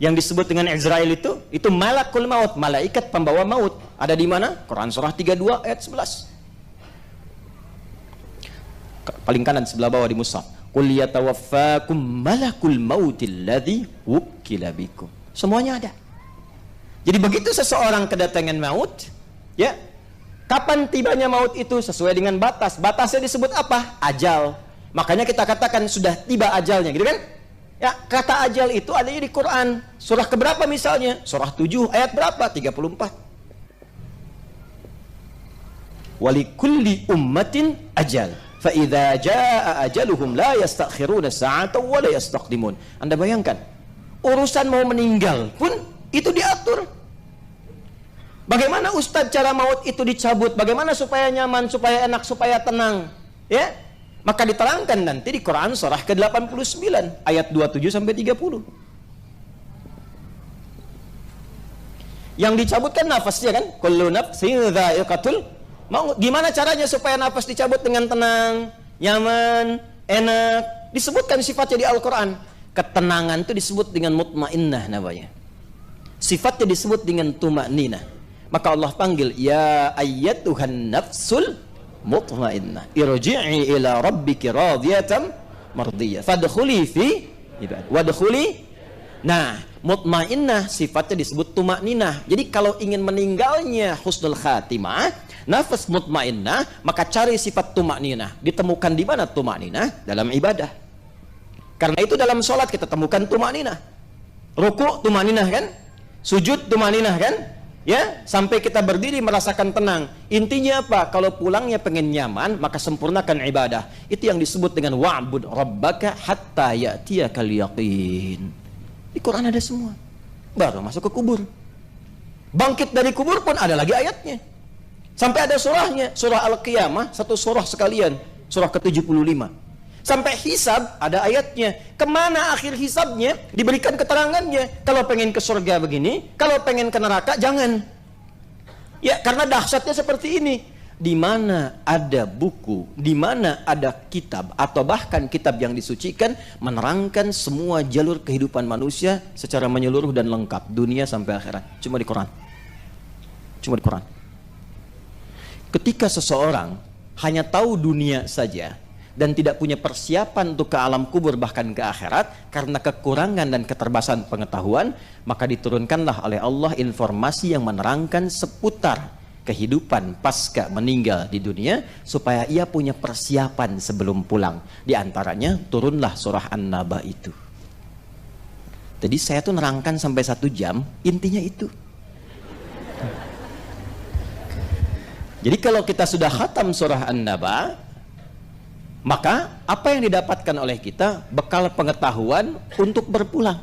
Yang disebut dengan Israel itu malakul maut, malaikat pembawa maut. Ada di mana? Quran surah 32 ayat 11. Paling kanan sebelah bawah di mushaf. Qul yatawaffakum malakul mautil ladzi wukkila bikum. Semuanya ada. Jadi begitu seseorang kedatangan maut, ya, kapan tibanya maut itu sesuai dengan batas. Batasnya disebut apa? Ajal. Makanya kita katakan sudah tiba ajalnya, gitu kan? Ya, kata ajal itu adanya di Quran. Surah keberapa misalnya? Surah 7 ayat berapa? 34. Walikulli ummatin ajal. Fa idza jaa ajaluhum la yastakhiruna sa'atan wa la yastaqdimun. Anda bayangkan, urusan mau meninggal pun itu diatur. Bagaimana Ustadz cara maut itu dicabut? Bagaimana supaya nyaman, supaya enak, supaya tenang? Ya, maka diterangkan nanti di Quran surah ke-89 ayat 27 sampai 30. Yang dicabutkan nafasnya kan? Kullu nafsin dha'iqatul maut. Gimana caranya supaya nafas dicabut dengan tenang, nyaman, enak? Disebutkan sifatnya di Al-Quran. Ketenangan itu disebut dengan mutmainnah namanya. Sifatnya disebut dengan tuma'ninah. Maka Allah panggil, ya ayyatuhan nafsul mutmainnah irji'i ila rabbiki radiyatan mardiyah fadkhuli fi ibad wadkhuli. Nah, mutmainnah sifatnya disebut tuma'ninah. Jadi kalau ingin meninggalnya husnul khatimah, nafas mutmainnah, maka cari sifat tuma'ninah. Ditemukan di mana tuma'ninah? Dalam ibadah. Karena itu dalam sholat kita temukan tuma'ninah. Ruku' tuma'ninah kan? Sujud tuma'ninah kan? Ya, sampai kita berdiri merasakan tenang. Intinya apa? Kalau pulangnya pengen nyaman, maka sempurnakan ibadah. Itu yang disebut dengan wa'bud rabbaka hatta ya'tiyakal yaqin. Di Quran ada semua. Baru masuk ke kubur. Bangkit dari kubur pun ada lagi ayatnya. Sampai ada surahnya, surah Al-Qiyamah, satu surah sekalian, surah ke-75. Sampai hisab ada ayatnya. Kemana akhir hisabnya? Diberikan keterangannya. Kalau pengen ke surga begini, kalau pengen ke neraka jangan. Ya, karena dahsyatnya seperti ini. Di mana ada buku, di mana ada kitab atau bahkan kitab yang disucikan menerangkan semua jalur kehidupan manusia secara menyeluruh dan lengkap, dunia sampai akhirat. Cuma di Quran. Cuma di Quran. Ketika seseorang hanya tahu dunia saja dan tidak punya persiapan untuk ke alam kubur bahkan ke akhirat karena kekurangan dan keterbatasan pengetahuan, maka diturunkanlah oleh Allah informasi yang menerangkan seputar kehidupan pasca meninggal di dunia supaya ia punya persiapan sebelum pulang. Di antaranya turunlah surah An-Naba itu. Jadi saya tuh nerangkan sampai 1 jam, intinya itu. Jadi kalau kita sudah khatam surah An-Naba, maka apa yang didapatkan oleh kita bekal pengetahuan untuk berpulang.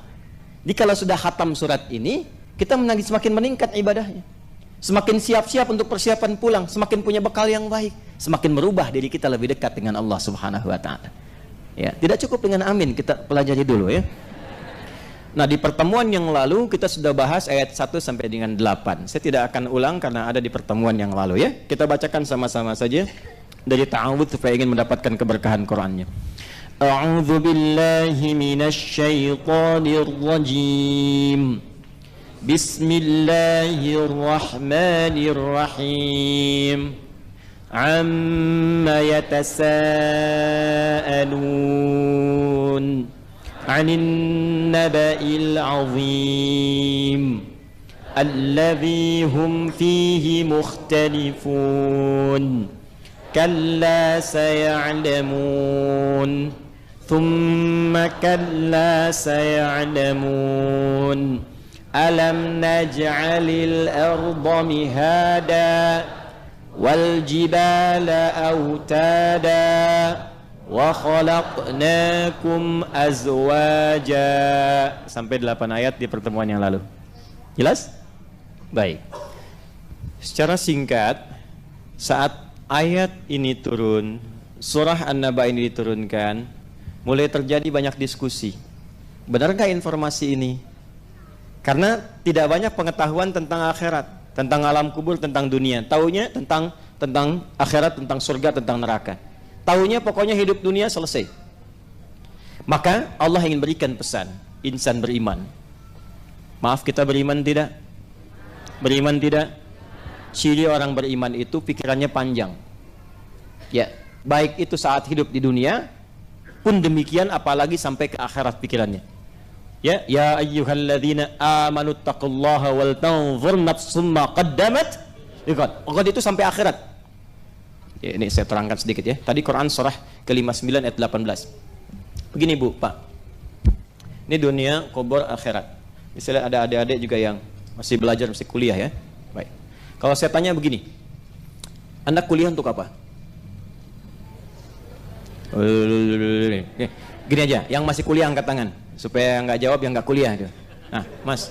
Jadi kalau sudah khatam surat ini, kita semakin meningkat ibadahnya, semakin siap-siap untuk persiapan pulang, semakin punya bekal yang baik, semakin merubah diri kita lebih dekat dengan Allah Subhanahu wa taala. Ya, tidak cukup dengan amin, kita pelajari dulu ya. Nah, di pertemuan yang lalu kita sudah bahas ayat 1 sampai dengan 8. Saya tidak akan ulang karena ada di pertemuan yang lalu ya. Kita bacakan sama-sama saja dari ta'awudz supaya ingin mendapatkan keberkahan Qur'annya. A'udzu billahi minasy syaithanir rajim. Bismillahirrahmanirrahim. Amma yatasaalun 'anil naba'il 'azim alladzi hum fihi mukhtalifun. Kalla saya'lamun. Thumma kalla saya'lamun. Alam naj'alil arda mihada wal jibala autada wa khalaqnakum azwaja. Sampai 8 ayat di pertemuan yang lalu. Jelas? Baik. Secara singkat, saat ayat ini turun, surah An-Naba ini diturunkan, mulai terjadi banyak diskusi. Benarkah informasi ini? Karena tidak banyak pengetahuan tentang akhirat, tentang alam kubur, tentang dunia. Taunya tentang akhirat, tentang surga, tentang neraka. Taunya pokoknya hidup dunia selesai. Maka Allah ingin berikan pesan, insan beriman. Maaf, kita beriman tidak? Beriman tidak? Ciri orang beriman itu pikirannya panjang. Ya, baik itu saat hidup di dunia, pun demikian apalagi sampai ke akhirat pikirannya. Ya ayyuhalladzina amanu taqullaha wal tanzur nafsum ma qaddamat liqad. Itu sampai akhirat. Ya, ini saya terangkan sedikit ya. Tadi Quran surah ke-59 ayat 18. Begini Bu, Pak. Ini dunia, kubur, akhirat. Misalnya ada adik-adik juga yang masih belajar, masih kuliah ya. Baik. Kalau saya tanya begini, Anda kuliah untuk apa? Gini aja, yang masih kuliah angkat tangan. Supaya nggak jawab yang nggak kuliah. Nah, Mas,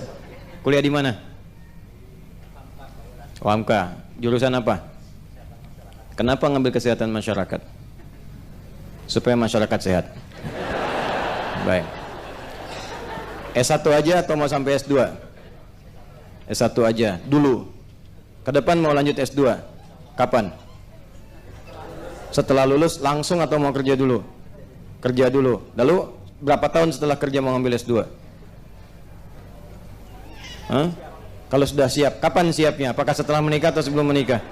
kuliah di mana? Wamka. Jurusan apa? Kenapa ngambil kesehatan masyarakat? Supaya masyarakat sehat. Baik. S1 aja atau mau sampai S2? S1 aja dulu. Ke depan mau lanjut S2. Kapan? Setelah lulus langsung atau mau kerja dulu? Kerja dulu. Lalu berapa tahun setelah kerja mau ngambil S2? Kalau sudah siap, kapan siapnya? Apakah setelah menikah atau sebelum menikah?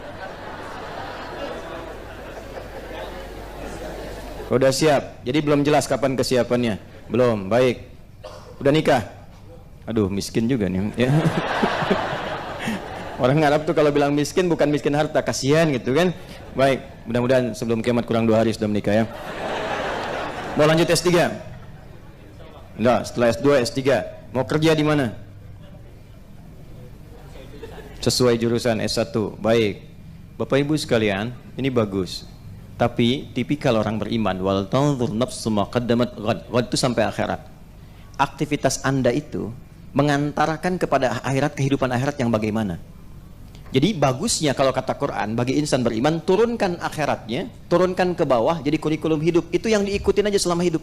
Udah siap, jadi belum jelas kapan kesiapannya. Belum, baik. Udah nikah? Aduh, miskin juga nih ya. Orang Arab tuh kalau bilang miskin bukan miskin harta, kasihan gitu kan. Baik, mudah-mudahan sebelum kiamat kurang 2 hari sudah menikah ya. Mau lanjut S3? Enggak, setelah S2, S3 mau kerja di mana? Sesuai jurusan S1. Baik. Bapak Ibu sekalian, ini bagus. Tapi tipikal orang beriman, wal tanzur nafsum ma qaddamat ghad, itu sampai akhirat. Aktivitas Anda itu mengantarkan kepada akhirat, kehidupan akhirat yang bagaimana? Jadi bagusnya kalau kata Quran, bagi insan beriman, turunkan akhiratnya, turunkan ke bawah jadi kurikulum hidup. Itu yang diikutin aja selama hidup.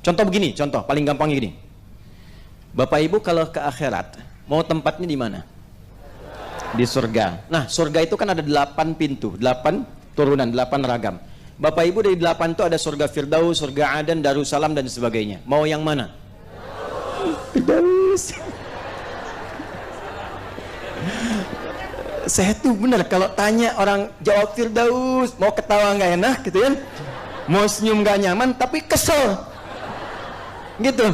Contoh begini, contoh paling gampangnya gini. Bapak Ibu kalau ke akhirat, mau tempatnya di mana? Di surga. Nah, surga itu kan ada 8 pintu, 8 turunan, 8 ragam. Bapak Ibu dari 8 itu ada surga Firdaus, surga Aden, Darussalam dan sebagainya. Mau yang mana? Firdaus. Saya tuh benar kalau tanya orang jawab Firdaus, mau ketawa nggak enak gitu kan? Mau senyum nggak nyaman, tapi kesel. Gitu.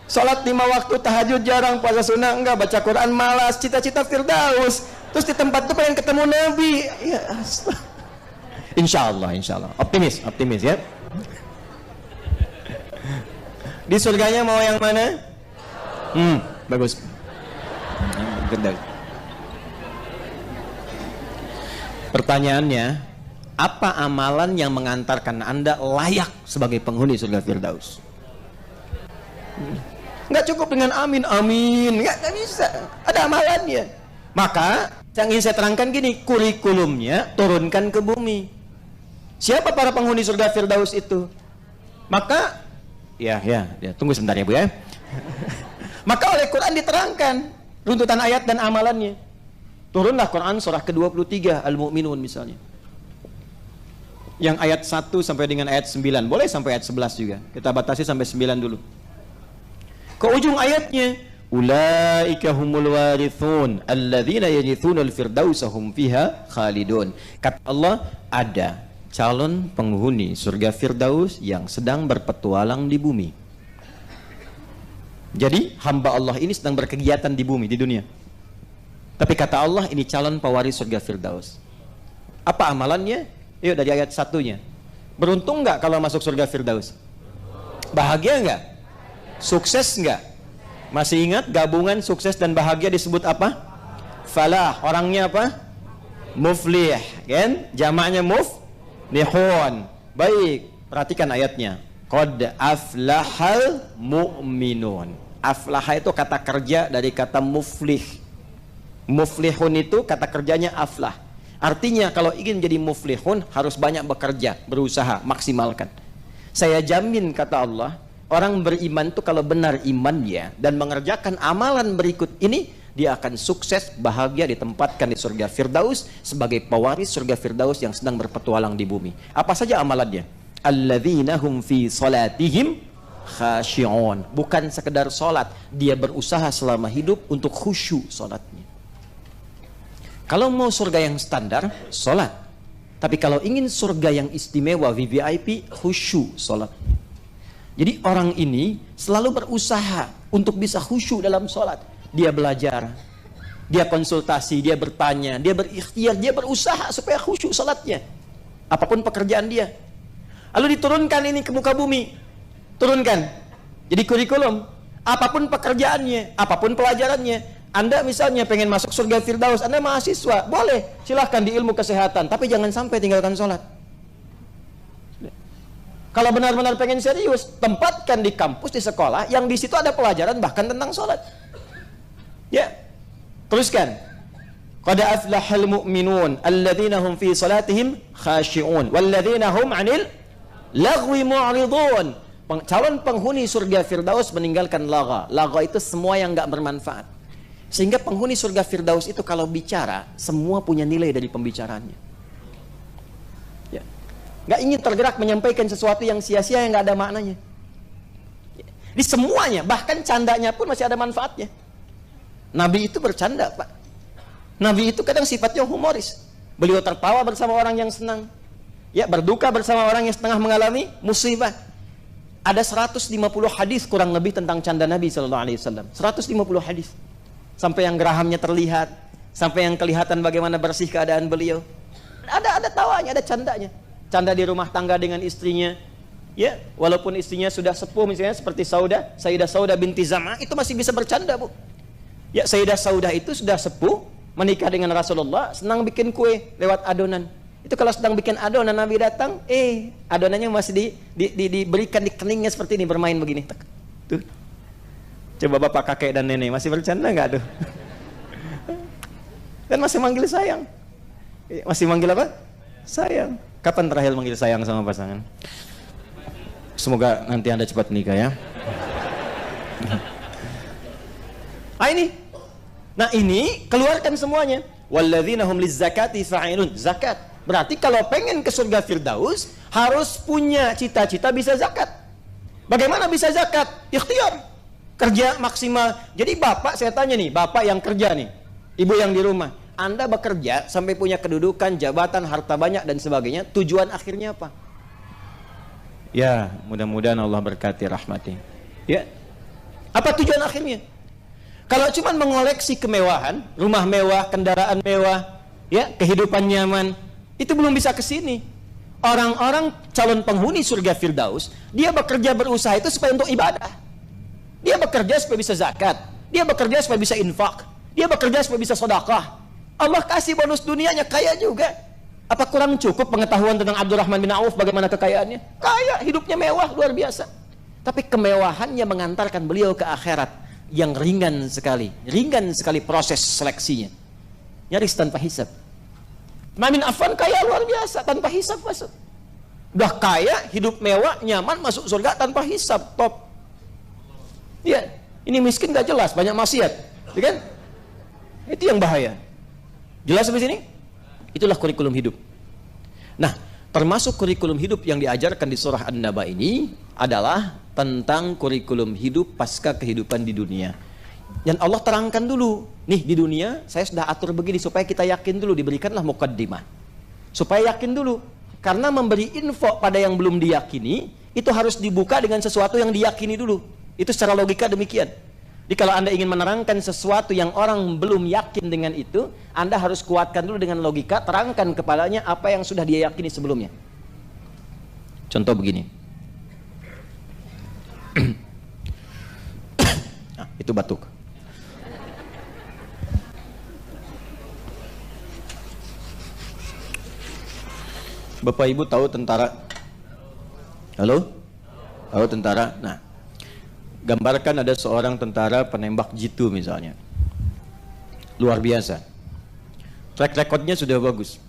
Sholat 5 waktu, tahajud jarang, puasa sunnah enggak, baca Quran malas, cita-cita Firdaus. Terus di tempat itu pengen ketemu Nabi. Ya, insya Allah. Optimis ya. Di surganya mau yang mana? Bagus. Pertanyaannya, apa amalan yang mengantarkan Anda layak sebagai penghuni surga Firdaus? Nggak cukup dengan amin, nggak bisa, ada amalannya. Maka yang ingin saya terangkan gini, kurikulumnya turunkan ke bumi. Siapa para penghuni surga Firdaus itu? Maka ya, tunggu sebentar ya Bu ya. Maka oleh Quran diterangkan runtutan ayat dan amalannya. Turunlah Quran surah ke-23 Al-Mu'minun misalnya, yang ayat 1 sampai dengan ayat 9, boleh sampai ayat 11 juga, kita batasi sampai 9 dulu. Ke ujung ayatnya, Ulaika humul warithun alladzina yarithunal firdausa hum fiha khalidun. Kata Allah, ada calon penghuni surga Firdaus yang sedang berpetualang di bumi. Jadi hamba Allah ini sedang berkegiatan di bumi, di dunia. Tapi kata Allah, ini calon pewaris surga Firdaus. Apa amalannya? Yuk dari ayat 1-nya. Beruntung nggak kalau masuk surga Firdaus? Bahagia nggak? Sukses nggak? Masih ingat gabungan sukses dan bahagia disebut apa? Falah. Orangnya apa? Muflih, kan? Jamaknya muflihun. Baik, perhatikan ayatnya. Qad aflahal mu'minun. Aflah itu kata kerja dari kata muflih. Muflihun itu kata kerjanya aflah. Artinya kalau ingin jadi muflihun harus banyak bekerja, berusaha, maksimalkan. Saya jamin, kata Allah, orang beriman itu kalau benar imannya dan mengerjakan amalan berikut ini, dia akan sukses, bahagia, ditempatkan di surga Firdaus sebagai pewaris surga Firdaus yang sedang berpetualang di bumi. Apa saja amalannya? Alladzina hum fi salatihim khashi'un. Bukan sekedar salat, dia berusaha selama hidup untuk khusyuk salatnya. Kalau mau surga yang standar, salat. Tapi kalau ingin surga yang istimewa, VVIP, khusyuk salat. Jadi orang ini selalu berusaha untuk bisa khusyuk dalam sholat. Dia belajar, dia konsultasi, dia bertanya, dia berikhtiar, dia berusaha supaya khusyuk sholatnya. Apapun pekerjaan dia. Lalu diturunkan ini ke muka bumi. Turunkan. Jadi kurikulum. Apapun pekerjaannya, apapun pelajarannya. Anda misalnya pengen masuk surga Firdaus, Anda mahasiswa, boleh. Silahkan di ilmu kesehatan. Tapi jangan sampai tinggalkan sholat. Kalau benar-benar pengen serius, tempatkan di kampus, di sekolah, yang di situ ada pelajaran bahkan tentang sholat. Ya, teruskan. Qad aflahal mu'minun alladzina hum fi salatihim khashi'un walladzina hum 'anil lagwi mu'ridun. Calon penghuni surga Firdaus meninggalkan lagha. Lagha itu semua yang enggak bermanfaat. Sehingga penghuni surga Firdaus itu kalau bicara, semua punya nilai dari pembicaraannya. Nggak ingin tergerak menyampaikan sesuatu yang sia-sia, yang nggak ada maknanya. Di semuanya, bahkan candanya pun masih ada manfaatnya. Nabi itu bercanda, Pak. Nabi itu kadang sifatnya humoris. Beliau tertawa bersama orang yang senang, ya, berduka bersama orang yang setengah mengalami musibah. Ada 150 hadis kurang lebih tentang canda Nabi SAW. 150 hadis. Sampai yang gerahamnya terlihat, sampai yang kelihatan bagaimana bersih keadaan beliau. Ada tawanya, ada candanya. Canda di rumah tangga dengan istrinya, ya, walaupun istrinya sudah sepuh, misalnya seperti Sayyidah Saudah binti Zam'ah, itu masih bisa bercanda, Bu. Ya, Sayyidah Saudah itu sudah sepuh, menikah dengan Rasulullah, senang bikin kue lewat adonan. Itu kalau sedang bikin adonan, Nabi datang, adonannya masih diberikan di keningnya seperti ini, bermain begini. Tuh. Coba bapak, kakek dan nenek masih bercanda nggak tuh? Dan masih manggil sayang. Masih manggil apa? Sayang. Kapan terakhir manggil sayang sama pasangan? Semoga nanti Anda cepat menikah, ya. Nah ini keluarkan semuanya. Walladzina hum lizzakati fa'ilun. Zakat. Berarti kalau pengen ke surga Firdaus harus punya cita-cita bisa zakat. Bagaimana bisa zakat? Ikhtiar. Kerja maksimal. Jadi bapak, saya tanya nih, bapak yang kerja nih, ibu yang di rumah, Anda bekerja sampai punya kedudukan, jabatan, harta banyak dan sebagainya, tujuan akhirnya apa? Ya, mudah-mudahan Allah berkati rahmati. Ya. Apa tujuan akhirnya? Kalau cuma mengoleksi kemewahan, rumah mewah, kendaraan mewah, ya, kehidupan nyaman, itu belum bisa ke sini. Orang-orang calon penghuni surga Firdaus, dia bekerja berusaha itu supaya untuk ibadah. Dia bekerja supaya bisa zakat, dia bekerja supaya bisa infak, dia bekerja supaya bisa sedekah. Allah kasih bonus dunianya, kaya juga. Apa kurang cukup pengetahuan tentang Abdurrahman bin Auf bagaimana kekayaannya? Kaya, hidupnya mewah, luar biasa. Tapi kemewahannya mengantarkan beliau ke akhirat yang ringan sekali proses seleksinya. Nyaris tanpa hisab. Utsman bin Affan kaya luar biasa, tanpa hisab masuk. Udah kaya, hidup mewah, nyaman, masuk surga tanpa hisab, top. Ya, ini miskin gak jelas, banyak maksiat, ya kan? Itu yang bahaya. Jelas sampai sini? Itulah kurikulum hidup. Nah, termasuk kurikulum hidup yang diajarkan di surah An-Naba ini adalah tentang kurikulum hidup pasca kehidupan di dunia. Dan Allah terangkan dulu, nih di dunia saya sudah atur begini supaya kita yakin dulu, diberikanlah muqaddimah. Supaya yakin dulu. Karena memberi info pada yang belum diyakini, itu harus dibuka dengan sesuatu yang diyakini dulu. Itu secara logika demikian. Jadi kalau Anda ingin menerangkan sesuatu yang orang belum yakin dengan itu, Anda harus kuatkan dulu dengan logika, terangkan kepadanya apa yang sudah dia yakini sebelumnya. Contoh begini. Nah, itu batuk. Bapak Ibu tahu tentara? Halo? Tahu tentara? Nah, gambarkan ada seorang tentara penembak jitu misalnya. Luar biasa. Track recordnya sudah bagus.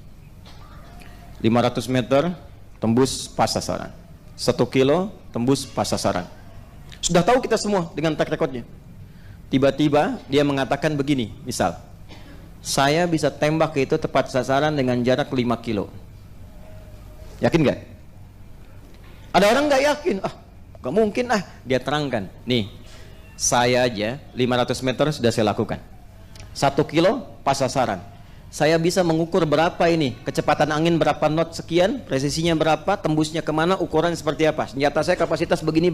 500 meter tembus pas sasaran. 1 kilo tembus pas sasaran. Sudah tahu kita semua dengan track recordnya. Tiba-tiba dia mengatakan begini, misal, saya bisa tembak itu tepat sasaran dengan jarak 5 kilo. Yakin gak? Ada orang gak yakin, gak mungkin dia terangkan, nih saya aja 500 meter sudah saya lakukan, 1 kilo pas sasaran, saya bisa mengukur berapa ini, kecepatan angin berapa knot sekian, presisinya berapa, tembusnya kemana, ukuran seperti apa, senjata saya kapasitas begini,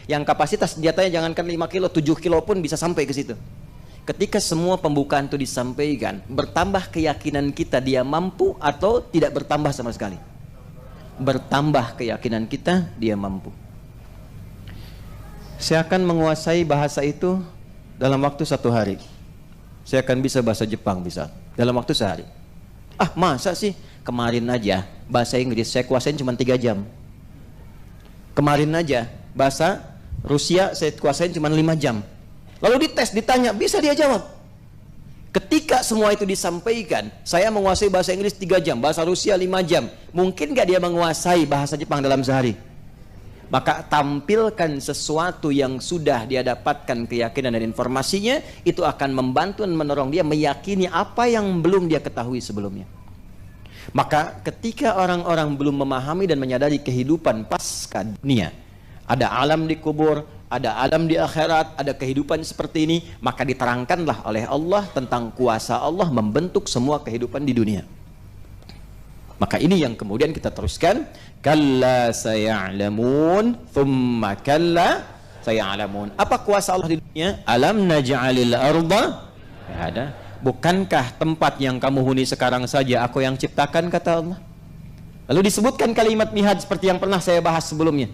yang kapasitas senjatanya jangankan 5 kilo, 7 kilo pun bisa sampai ke situ. Ketika semua pembukaan itu disampaikan, bertambah keyakinan kita dia mampu atau tidak bertambah sama sekali? Bertambah keyakinan kita dia mampu. Saya akan menguasai bahasa itu dalam waktu 1 hari. Saya akan bisa bahasa Jepang bisa dalam waktu sehari. Masa sih? Kemarin aja bahasa Inggris saya kuasain cuma 3 jam. Kemarin aja bahasa Rusia saya kuasain cuma 5 jam. Lalu dites, ditanya, bisa dia jawab. Ketika semua itu disampaikan, saya menguasai bahasa Inggris 3 jam, bahasa Rusia 5 jam. Mungkin gak dia menguasai bahasa Jepang dalam sehari? Maka tampilkan sesuatu yang sudah dia dapatkan keyakinan dan informasinya, itu akan membantu dan menolong dia meyakini apa yang belum dia ketahui sebelumnya. Maka ketika orang-orang belum memahami dan menyadari kehidupan pasca dunia, ada alam di kubur, ada alam di akhirat, ada kehidupan seperti ini, maka diterangkanlah oleh Allah tentang kuasa Allah membentuk semua kehidupan di dunia. Maka ini yang kemudian kita teruskan, kalla saya'lamun thumma kalla saya'lamun. Apa kuasa Allah di dunia? Alam naj'alil arda ada. Bukankah tempat yang kamu huni sekarang saja aku yang ciptakan, kata Allah. Lalu disebutkan kalimat mihad seperti yang pernah saya bahas sebelumnya,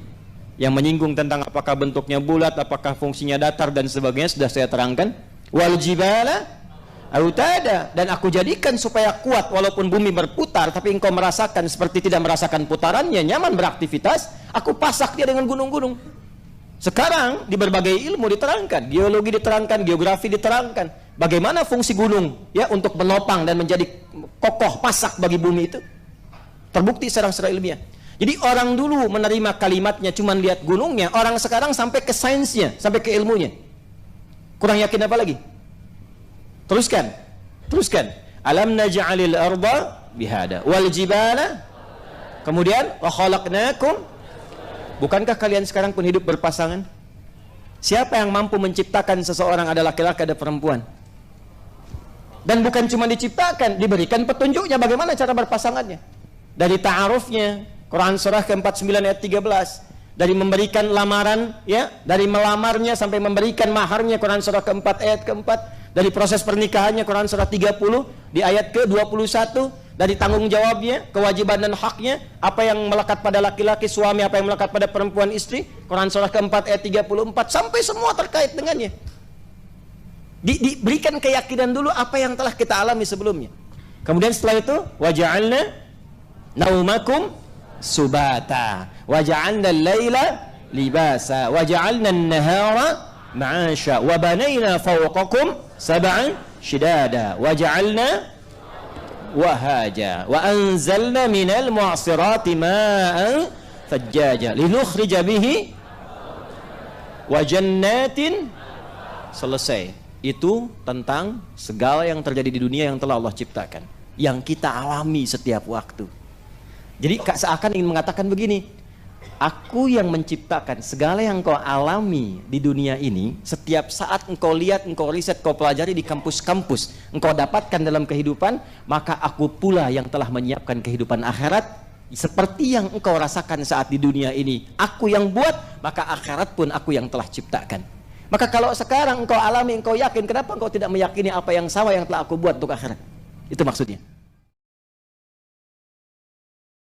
yang menyinggung tentang apakah bentuknya bulat, apakah fungsinya datar dan sebagainya, sudah saya terangkan. Wal jibala autada, dan aku jadikan supaya kuat walaupun bumi berputar, tapi engkau merasakan seperti tidak merasakan putarannya, nyaman beraktivitas. Aku pasak dia dengan gunung-gunung. Sekarang di berbagai ilmu diterangkan, geologi diterangkan, geografi diterangkan, bagaimana fungsi gunung ya untuk menopang dan menjadi kokoh pasak bagi bumi itu. Terbukti secara ilmiah. Jadi orang dulu menerima kalimatnya cuma lihat gunungnya, orang sekarang sampai ke sainsnya, sampai ke ilmunya. Kurang yakin apa lagi? Teruskan. Alam naj'alil arda bihada wal jibala. Kemudian wa khalaqnakum. Bukankah kalian sekarang pun hidup berpasangan? Siapa yang mampu menciptakan seseorang, ada laki-laki, ada perempuan? Dan bukan cuma diciptakan, diberikan petunjuknya bagaimana cara berpasangannya. Dari ta'arufnya, Quran surah ke-49 ayat 13, dari memberikan lamaran ya, dari melamarnya sampai memberikan maharnya, Quran surah ke-4 ayat ke-4, dari proses pernikahannya, Quran surah 30 di ayat ke-21, dari tanggung jawabnya, kewajiban dan haknya, apa yang melekat pada laki-laki suami, apa yang melekat pada perempuan istri, Quran surah ke-4 ayat 34, sampai semua terkait dengannya. Diberikan keyakinan dulu apa yang telah kita alami sebelumnya. Kemudian setelah itu waja'alna naumakum subata waja'alna al-laila libasa waja'alna an-nahara ma'asha wa banayna fawqakum sab'an shidada waja'alna wahaja wa anzalna minal mu'asirati ma'an thajjaja linukhrija bihi wa jannatin. Selesai. Itu tentang segala yang terjadi di dunia yang telah Allah ciptakan, yang kita alami setiap waktu. Jadi seakan ingin mengatakan begini, Aku yang menciptakan segala yang kau alami di dunia ini. Setiap saat engkau lihat, engkau riset, kau pelajari di kampus-kampus, engkau dapatkan dalam kehidupan, maka aku pula yang telah menyiapkan kehidupan akhirat seperti yang engkau rasakan saat di dunia ini. Aku yang buat, maka akhirat pun aku yang telah ciptakan. Maka kalau sekarang engkau alami, engkau yakin, kenapa engkau tidak meyakini apa yang sama yang telah aku buat untuk akhirat? Itu maksudnya.